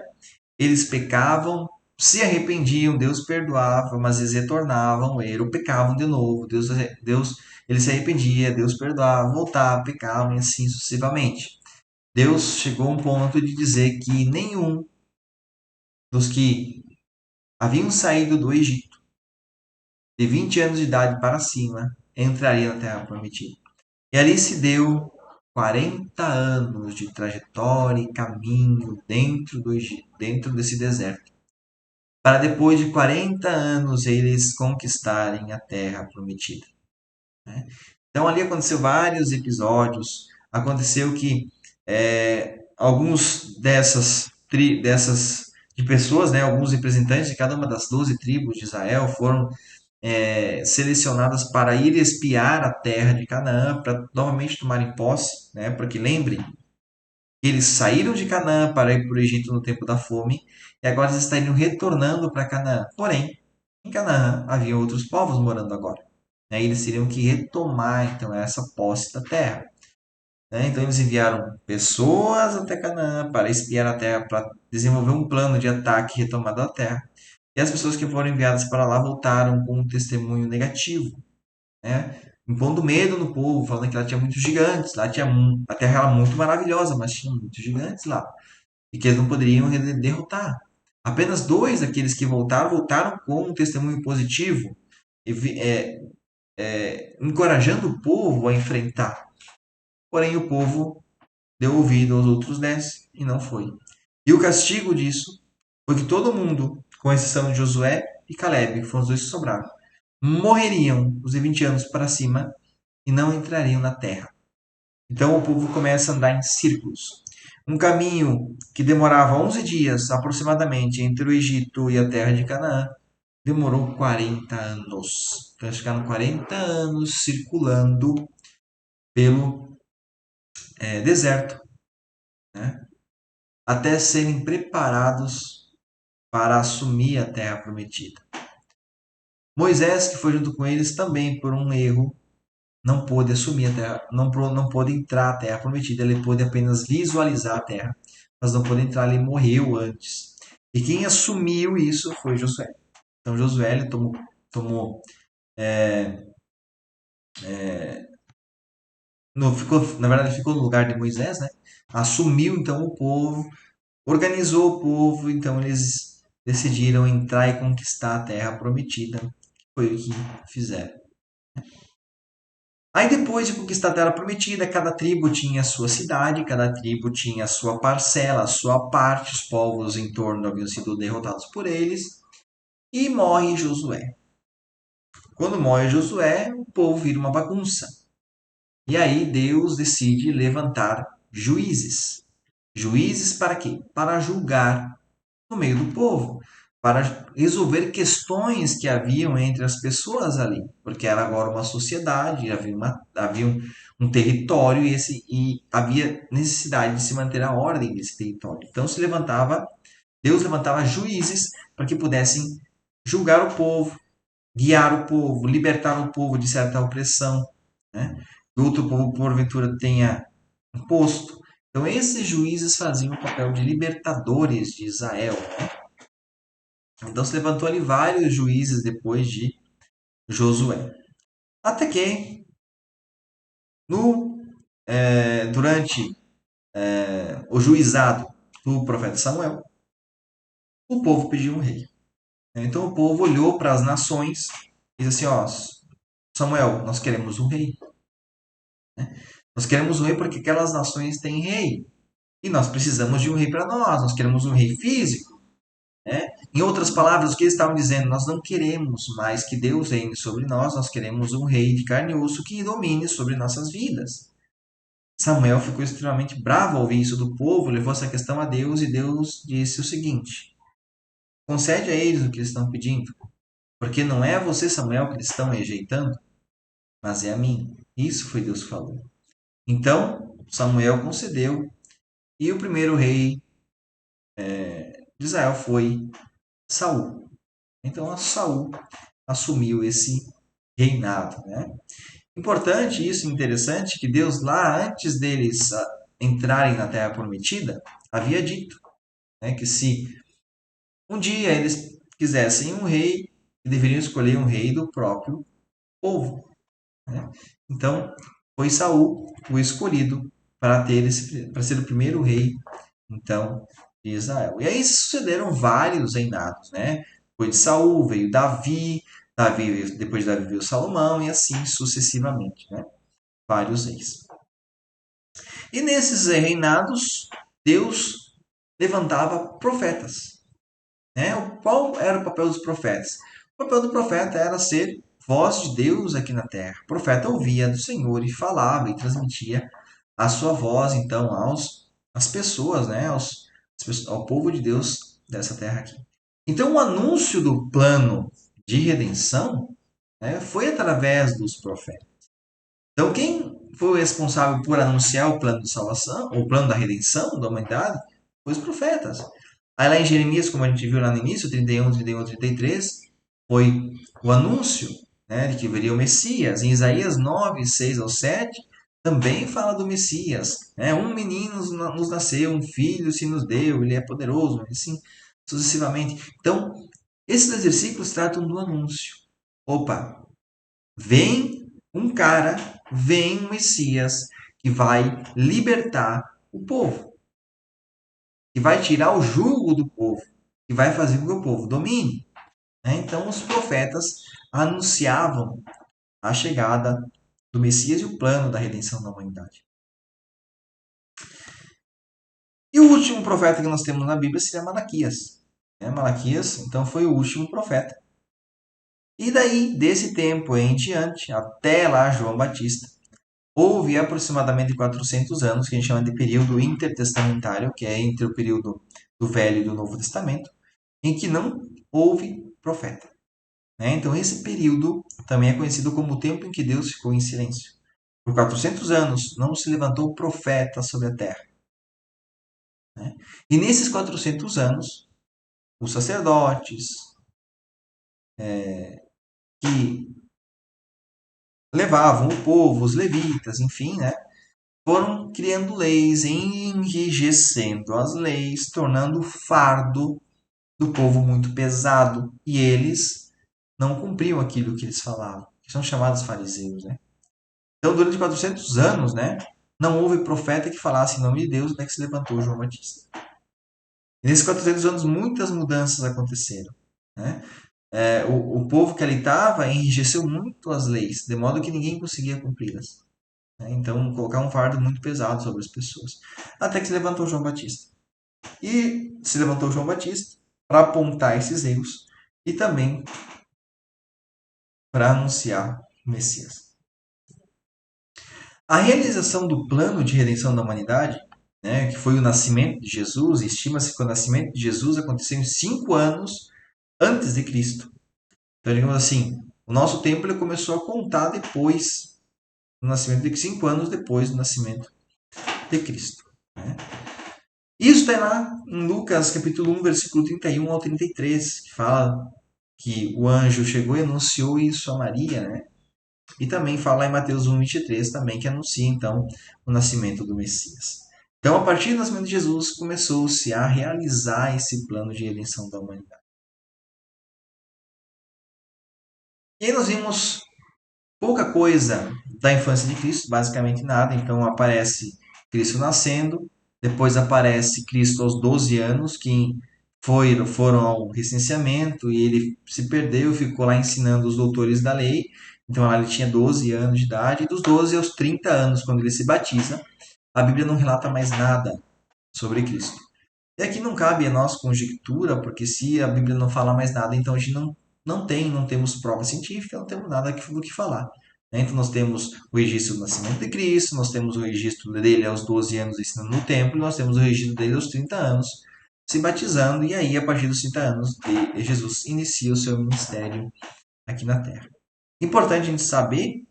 eles pecavam, se arrependiam, Deus perdoava, mas eles retornavam ao erro, pecavam de novo, ele se arrependia, Deus perdoava, voltava, pecavam e assim sucessivamente. Deus chegou a um ponto de dizer que nenhum dos que haviam saído do Egito, de 20 anos de idade para cima, entraria na Terra Prometida. E ali se deu 40 anos de trajetória e caminho dentro desse deserto. Para depois de 40 anos eles conquistarem a terra prometida, né? Então ali aconteceu vários episódios. Aconteceu que alguns dessas de pessoas, né, alguns representantes de cada uma das 12 tribos de Israel foram selecionadas para ir espiar a terra de Canaã, para novamente tomarem posse, né, para que lembrem que eles saíram de Canaã para ir para o Egito no tempo da fome, e agora eles estariam retornando para Canaã. Porém, em Canaã havia outros povos morando agora, né, e eles teriam que retomar então essa posse da terra, né? Então eles enviaram pessoas até Canaã para espiar a terra, para desenvolver um plano de ataque e retomada da terra. E as pessoas que foram enviadas para lá voltaram com um testemunho negativo, né? Impondo medo no povo, falando que lá tinha muitos gigantes, a terra era muito maravilhosa, mas tinha muitos gigantes lá, e que eles não poderiam derrotar. Apenas dois daqueles que voltaram com um testemunho positivo, encorajando o povo a enfrentar. Porém, o povo deu ouvido aos outros 10 e não foi. E o castigo disso foi que todo mundo, com exceção de Josué e Caleb, que foram os dois que sobraram, morreriam os de 20 anos para cima e não entrariam na terra. Então o povo começa a andar em círculos. Um caminho que demorava 11 dias aproximadamente entre o Egito e a terra de Canaã demorou 40 anos. Então eles ficaram 40 anos circulando pelo deserto, né? Até serem preparados para assumir a terra prometida. Moisés, que foi junto com eles, também por um erro não pôde assumir a terra, não pôde entrar na terra prometida, ele pôde apenas visualizar a terra, mas não pôde entrar, ele morreu antes. E quem assumiu isso foi Josué. Então Josué ele tomou na verdade ficou no lugar de Moisés, né? Assumiu então o povo, organizou o povo, então eles decidiram entrar e conquistar a terra prometida. Foi o que fizeram. Aí depois de conquistar a terra prometida, cada tribo tinha a sua cidade, cada tribo tinha a sua parcela, a sua parte, os povos em torno haviam sido derrotados por eles, e morre Josué. Quando morre Josué, o povo vira uma bagunça. E aí Deus decide levantar juízes. Juízes para quê? Para julgar no meio do povo, para resolver questões que haviam entre as pessoas ali, porque era agora uma sociedade, havia um território e havia necessidade de se manter a ordem desse território. Então Deus levantava juízes para que pudessem julgar o povo, guiar o povo, libertar o povo de certa opressão, né? Que outro povo porventura tenha imposto. Então esses juízes faziam o papel de libertadores de Israel. Então se levantou ali vários juízes depois de Josué. Até que, durante o juizado do profeta Samuel, o povo pediu um rei. Então o povo olhou para as nações e disse assim: ó, Samuel, nós queremos um rei. Nós queremos um rei porque aquelas nações têm rei. E nós precisamos de um rei para nós. Nós queremos um rei físico. Né? Em outras palavras, o que eles estavam dizendo? Nós não queremos mais que Deus reine sobre nós, nós queremos um rei de carne e osso que domine sobre nossas vidas. Samuel ficou extremamente bravo ao ouvir isso do povo, levou essa questão a Deus e Deus disse o seguinte: concede a eles o que eles estão pedindo, porque não é a você, Samuel, que eles estão rejeitando, mas é a mim. Isso foi Deus que falou. Então, Samuel concedeu e o primeiro rei de Israel foi Saul. Então, Saul assumiu esse reinado, né? Importante isso, interessante, que Deus lá antes deles entrarem na Terra Prometida, havia dito, né, que se um dia eles quisessem um rei, deveriam escolher um rei do próprio povo, né? Então, foi Saul o escolhido para ser o primeiro rei, então, de Israel. E aí sucederam vários reinados, né? Depois de Saul veio Davi, depois de Davi veio Salomão e assim sucessivamente, né? Vários reis. E nesses reinados, Deus levantava profetas, né? Qual era o papel dos profetas? O papel do profeta era ser voz de Deus aqui na terra. O profeta ouvia do Senhor e falava e transmitia a sua voz, então, às pessoas, né? Ao povo de Deus dessa terra aqui. Então, o anúncio do plano de redenção, né, foi através dos profetas. Então, quem foi o responsável por anunciar o plano de salvação, o plano da redenção da humanidade, foi os profetas. Aí lá em Jeremias, como a gente viu lá no início, 31, 31, 33, foi o anúncio, né, de que viria o Messias. Em Isaías 9, 6 ao 7, também fala do Messias. Né? Um menino nos nasceu, um filho se nos deu, ele é poderoso, assim sucessivamente. Então, esses dois versículos tratam do anúncio. Opa, vem um cara, vem um Messias que vai libertar o povo, que vai tirar o jugo do povo, que vai fazer com que o povo domine. Né? Então, os profetas anunciavam a chegada do Messias e o plano da redenção da humanidade. E o último profeta que nós temos na Bíblia seria Malaquias. Malaquias, então, foi o último profeta. E daí, desse tempo em diante, até lá João Batista, houve aproximadamente 400 anos, que a gente chama de período intertestamentário, que é entre o período do Velho e do Novo Testamento, em que não houve profeta. Então, esse período também é conhecido como o tempo em que Deus ficou em silêncio. Por 400 anos não se levantou profeta sobre a terra. E nesses 400 anos, os sacerdotes que levavam o povo, os levitas, enfim, foram criando leis, enrijecendo as leis, tornando o fardo do povo muito pesado. E eles não cumpriam aquilo que eles falavam, que são chamados fariseus. Então, durante 400 anos, não houve profeta que falasse em nome de Deus até que se levantou João Batista. E nesses 400 anos, muitas mudanças aconteceram. Né? O povo que ali estava enrijeceu muito as leis, de modo que ninguém conseguia cumpri-las. Então, colocar um fardo muito pesado sobre as pessoas. Até que se levantou João Batista. E se levantou João Batista para apontar esses erros e também para anunciar o Messias. A realização do plano de redenção da humanidade, que foi o nascimento de Jesus, estima-se que o nascimento de Jesus aconteceu em 5 anos antes de Cristo. Então, digamos assim, o nosso tempo ele começou a contar depois do nascimento de 5 anos depois do nascimento de Cristo. Isso está lá em Lucas capítulo 1, versículo 31 ao 33, que fala que o anjo chegou e anunciou isso a Maria, E também fala em Mateus 1, 23 também, que anuncia então o nascimento do Messias. Então, a partir do nascimento de Jesus, começou-se a realizar esse plano de redenção da humanidade. E aí nós vimos pouca coisa da infância de Cristo, basicamente nada. Então aparece Cristo nascendo, depois aparece Cristo aos 12 anos, que foram ao recenseamento e ele se perdeu, ficou lá ensinando os doutores da lei. Então lá ele tinha 12 anos de idade, e dos 12 aos 30 anos, quando ele se batiza, a Bíblia não relata mais nada sobre Cristo. E aqui não cabe a nós conjectura, porque se a Bíblia não fala mais nada, então a gente não temos prova científica, não temos nada do que falar. Então nós temos o registro do nascimento de Cristo, nós temos o registro dele aos 12 anos ensinando no templo, e nós temos o registro dele aos 30 anos se batizando, e aí a partir dos 30 anos Jesus inicia o seu ministério aqui na Terra. Importante a gente saber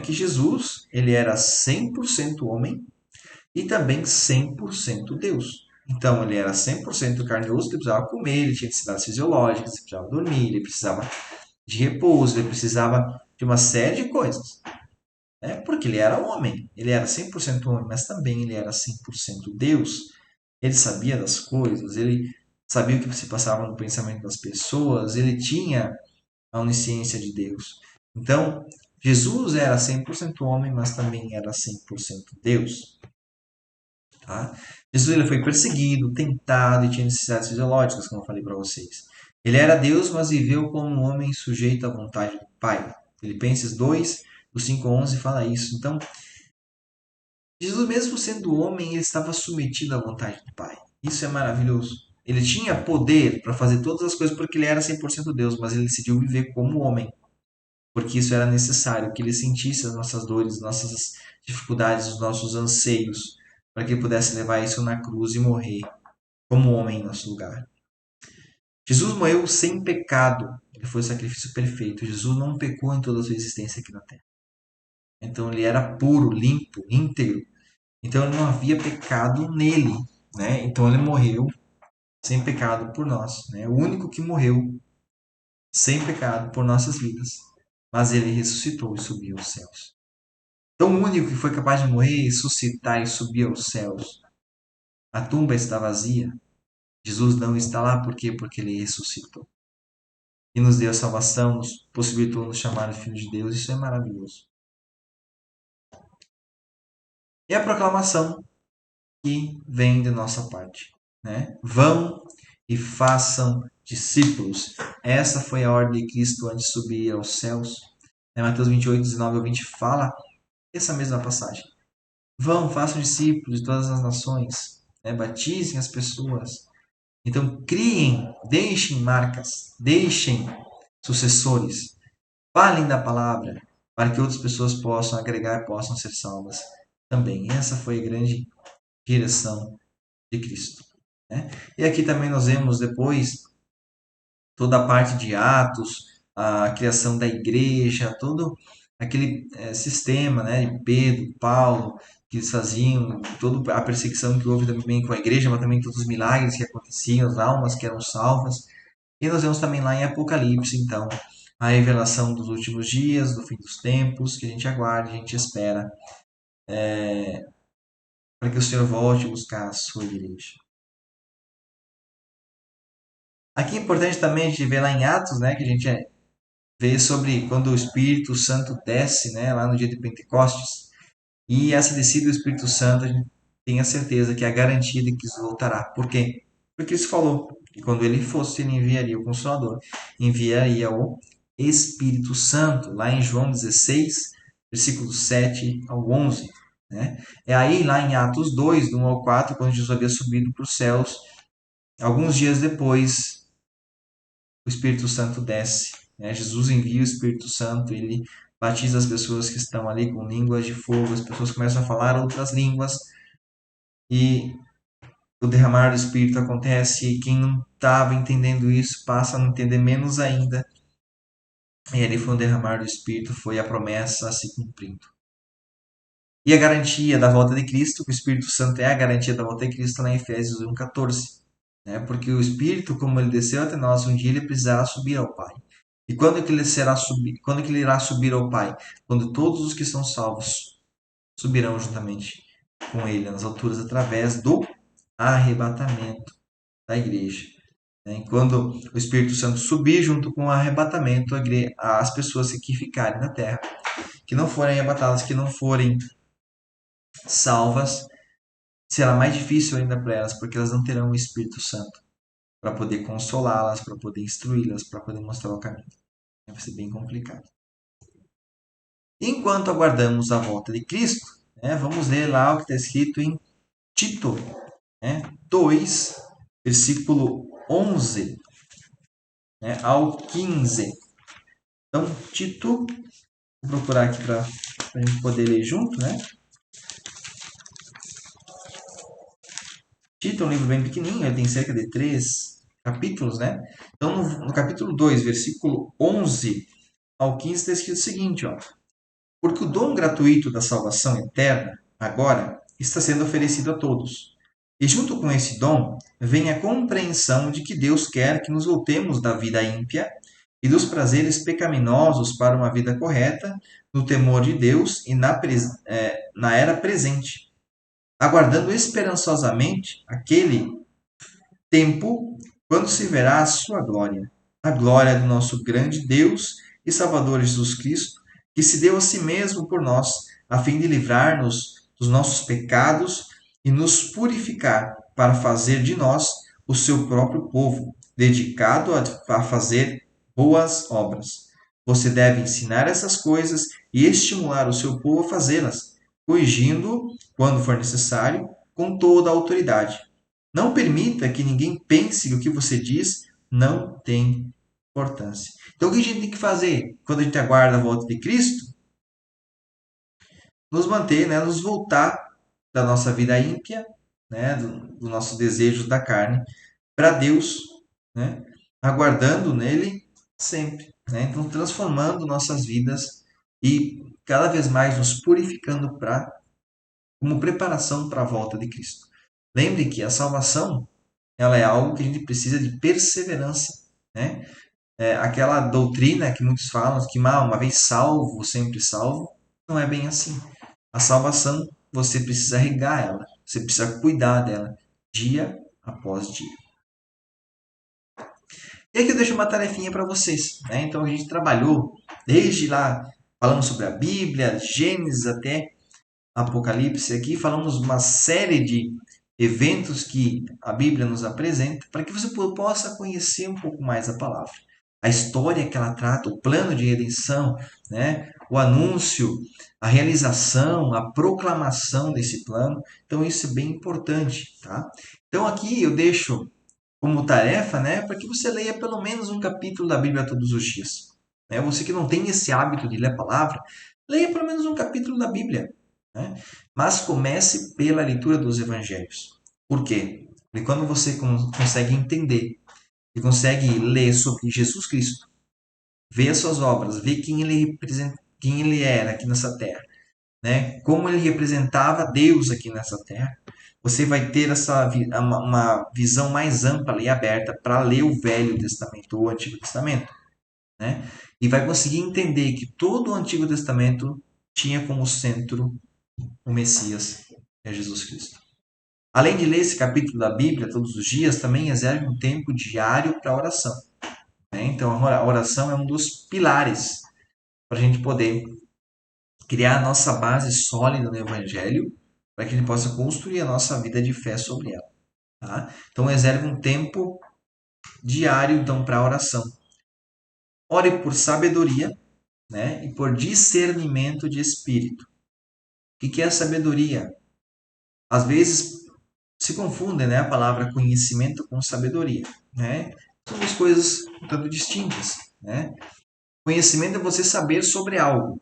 que Jesus ele era 100% homem e também 100% Deus. Então ele era 100% carne e osso, ele precisava comer, ele tinha necessidades fisiológicas, ele precisava dormir, ele precisava de repouso, ele precisava de uma série de coisas. Porque ele era homem, ele era 100% homem, mas também ele era 100% Deus. Ele sabia das coisas, ele sabia o que se passava no pensamento das pessoas, ele tinha a onisciência de Deus. Então, Jesus era 100% homem, mas também era 100% Deus. Tá? Jesus ele foi perseguido, tentado e tinha necessidades fisiológicas, como eu falei para vocês. Ele era Deus, mas viveu como um homem sujeito à vontade do Pai. Filipenses 2, do 5 ao 11, fala isso. Então, Jesus, mesmo sendo homem, ele estava submetido à vontade do Pai. Isso é maravilhoso. Ele tinha poder para fazer todas as coisas porque ele era 100% Deus, mas ele decidiu viver como homem, porque isso era necessário, que ele sentisse as nossas dores, nossas dificuldades, os nossos anseios, para que ele pudesse levar isso na cruz e morrer como homem em nosso lugar. Jesus morreu sem pecado, ele foi o sacrifício perfeito. Jesus não pecou em toda a sua existência aqui na Terra. Então ele era puro, limpo, íntegro. Então não havia pecado nele, Então ele morreu sem pecado por nós, O único que morreu sem pecado por nossas vidas. Mas ele ressuscitou e subiu aos céus. Então o único que foi capaz de morrer, ressuscitar e subir aos céus. A tumba está vazia. Jesus não está lá por quê? Porque ele ressuscitou. E nos deu a salvação, nos possibilitou nos chamar de filho de Deus. Isso é maravilhoso. E a proclamação que vem de nossa parte. Vão e façam discípulos. Essa foi a ordem de Cristo antes de subir aos céus. Mateus 28, 19 ao 20 fala essa mesma passagem. Vão, façam discípulos de todas as nações. né? Batizem as pessoas. Então, criem, deixem marcas, deixem sucessores, falem da palavra, para que outras pessoas possam agregar, possam ser salvas também. Essa foi a grande direção de Cristo, né? E aqui também nós vemos depois toda a parte de Atos, a criação da igreja, todo aquele sistema, né, de Pedro, Paulo, que eles faziam, toda a perseguição que houve também com a igreja, mas também todos os milagres que aconteciam, as almas que eram salvas. E nós vemos também lá em Apocalipse, então, a revelação dos últimos dias, do fim dos tempos, que a gente aguarda, a gente espera, para que o Senhor volte a buscar a sua igreja. Aqui é importante também a gente ver lá em Atos, né, que a gente vê sobre quando o Espírito Santo desce, né, lá no dia de Pentecostes. E essa descida do Espírito Santo, a gente tem a certeza que é a garantia de que isso voltará. Por quê? Porque isso falou que quando ele fosse, ele enviaria o Consolador, enviaria o Espírito Santo, lá em João 16, versículos 7 ao 11. Né? É aí, lá em Atos 2, do 1 ao 4, quando Jesus havia subido para os céus, alguns dias depois, o Espírito Santo desce. Né? Jesus envia o Espírito Santo, ele batiza as pessoas que estão ali com línguas de fogo, as pessoas começam a falar outras línguas e o derramar do Espírito acontece e quem não estava entendendo isso passa a não entender menos ainda. E ali foi o derramar do Espírito, foi a promessa se cumprindo. E a garantia da volta de Cristo, que o Espírito Santo é a garantia da volta de Cristo, lá em Efésios 1,14. Né? Porque o Espírito, como ele desceu até nós, um dia ele precisará subir ao Pai. E quando é que ele quando é que ele irá subir ao Pai? Quando todos os que são salvos subirão juntamente com ele nas alturas através do arrebatamento da igreja. Né? E quando o Espírito Santo subir junto com o arrebatamento, as pessoas que ficarem na terra, que não forem arrebatadas, que não forem salvas, será mais difícil ainda para elas, porque elas não terão o Espírito Santo para poder consolá-las, para poder instruí-las, para poder mostrar o caminho. Vai ser bem complicado. Enquanto aguardamos a volta de Cristo, né, vamos ler lá o que está escrito em Tito, né, 2, versículo 11, né, ao 15. Então, Tito, vou procurar aqui para a gente poder ler junto, né? Tito é um livro bem pequenininho, ele tem cerca de 3 capítulos, né? Então, no capítulo 2, versículo 11 ao 15, está escrito o seguinte, ó. Porque o dom gratuito da salvação eterna, agora, está sendo oferecido a todos. E junto com esse dom, vem a compreensão de que Deus quer que nos voltemos da vida ímpia e dos prazeres pecaminosos para uma vida correta, no temor de Deus e na era presente, aguardando esperançosamente aquele tempo quando se verá a sua glória, a glória do nosso grande Deus e Salvador Jesus Cristo, que se deu a si mesmo por nós, a fim de livrar-nos dos nossos pecados e nos purificar para fazer de nós o seu próprio povo, dedicado a fazer boas obras. Você deve ensinar essas coisas e estimular o seu povo a fazê-las, corrigindo, quando for necessário, com toda a autoridade. Não permita que ninguém pense que o que você diz não tem importância. Então, o que a gente tem que fazer quando a gente aguarda a volta de Cristo? Nos manter, né, nos voltar da nossa vida ímpia, né, do nosso desejo da carne, para Deus, né, aguardando nele sempre. Né? Então, transformando nossas vidas e cada vez mais nos purificando como preparação para a volta de Cristo. Lembre que a salvação ela é algo que a gente precisa de perseverança, né? Aquela doutrina que muitos falam que uma vez salvo, sempre salvo, não é bem assim. A salvação, você precisa regar ela, você precisa cuidar dela, dia após dia. E aqui eu deixo uma tarefinha para vocês, né? Então a gente trabalhou desde lá, falamos sobre a Bíblia, Gênesis até Apocalipse aqui, falamos uma série de eventos que a Bíblia nos apresenta para que você possa conhecer um pouco mais a palavra. A história que ela trata, o plano de redenção, né? o anúncio, a realização, a proclamação desse plano. Então isso é bem importante, tá? Então aqui eu deixo como tarefa, né, para que você leia pelo menos um capítulo da Bíblia todos os dias. Né? Você que não tem esse hábito de ler a palavra, leia pelo menos um capítulo da Bíblia. Né? Mas comece pela leitura dos evangelhos. Por quê? Porque quando você consegue entender e consegue ler sobre Jesus Cristo, ver as suas obras, ver quem ele representa, quem ele era aqui nessa terra, né? Como ele representava Deus aqui nessa terra, você vai ter uma visão mais ampla e aberta para ler o Velho Testamento ou o Antigo Testamento, né? E vai conseguir entender que todo o Antigo Testamento tinha como centro o Messias, que é Jesus Cristo. Além de ler esse capítulo da Bíblia todos os dias, também reserve um tempo diário para oração. Né? Então, a oração é um dos pilares para a gente poder criar a nossa base sólida no Evangelho, para que a gente possa construir a nossa vida de fé sobre ela. Tá? Então, reserve um tempo diário então, para a oração. Ore por sabedoria, né? E por discernimento de espírito. O que é a sabedoria? Às vezes se confunde, né, a palavra conhecimento com sabedoria. Né? São duas coisas um tanto distintas. Né? Conhecimento é você saber sobre algo.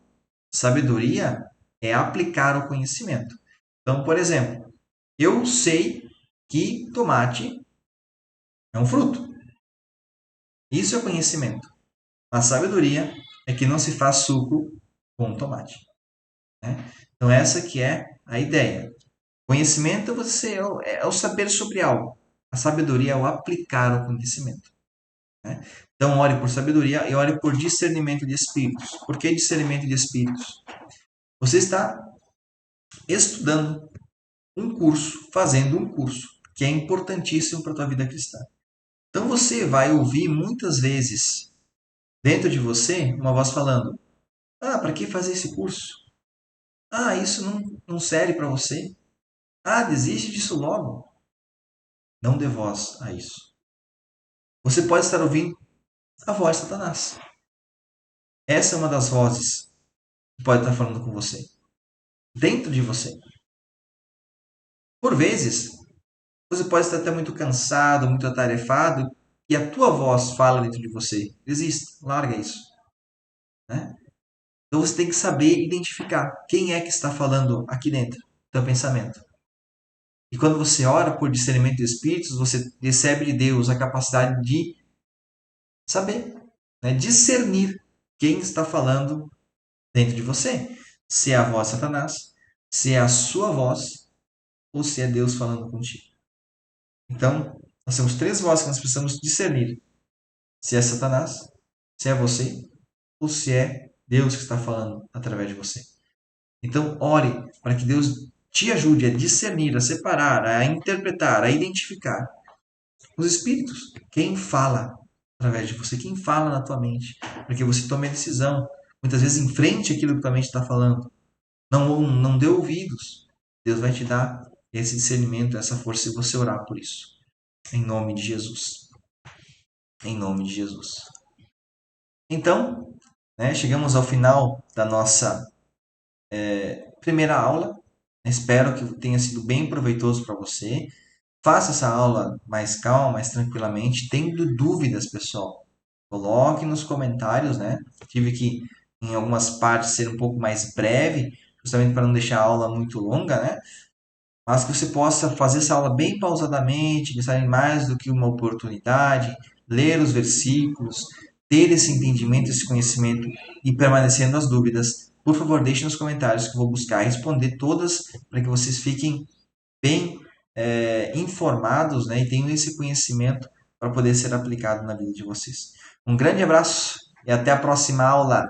Sabedoria é aplicar o conhecimento. Então, por exemplo, eu sei que tomate é um fruto. Isso é conhecimento. A sabedoria é que não se faz suco com tomate. Né? Então, essa que é a ideia. Conhecimento é o saber sobre algo. A sabedoria é o aplicar o conhecimento. Né? Então, ore por sabedoria e ore por discernimento de espíritos. Por que discernimento de espíritos? Você está estudando um curso, fazendo um curso, que é importantíssimo para a tua vida cristã. Então, você vai ouvir muitas vezes dentro de você uma voz falando: ah, para que fazer esse curso? Ah, isso não serve para você. Ah, desiste disso logo. Não dê voz a isso. Você pode estar ouvindo a voz de Satanás. Essa é uma das vozes que pode estar falando com você, dentro de você. Por vezes, você pode estar até muito cansado, muito atarefado, e a tua voz fala dentro de você. Desista, larga isso. Né? Então você tem que saber identificar quem é que está falando aqui dentro do teu pensamento. E quando você ora por discernimento de espíritos, você recebe de Deus a capacidade de saber, né? Discernir quem está falando dentro de você. Se é a voz de Satanás, se é a sua voz ou se é Deus falando contigo. Então, nós temos três vozes que nós precisamos discernir. Se é Satanás, se é você ou se é Deus que está falando através de você. Então, ore para que Deus te ajude a discernir, a separar, a interpretar, a identificar os espíritos. Quem fala através de você, quem fala na tua mente, para que você tome a decisão. Muitas vezes enfrente aquilo que tua mente está falando. Não dê ouvidos. Deus vai te dar esse discernimento, essa força se você orar por isso. Em nome de Jesus. Em nome de Jesus. Então, né, chegamos ao final da nossa primeira aula. Espero que tenha sido bem proveitoso para você. Faça essa aula mais calma, mais tranquilamente. Tendo dúvidas, pessoal, coloque nos comentários, né? Tive que, em algumas partes, ser um pouco mais breve, justamente para não deixar a aula muito longa, né? Mas que você possa fazer essa aula bem pausadamente, pensar em mais do que uma oportunidade, ler os versículos, ter esse entendimento, esse conhecimento e permanecendo as dúvidas. Por favor, deixe nos comentários que eu vou buscar responder todas para que vocês fiquem bem informados, né, e tenham esse conhecimento para poder ser aplicado na vida de vocês. Um grande abraço e até a próxima aula.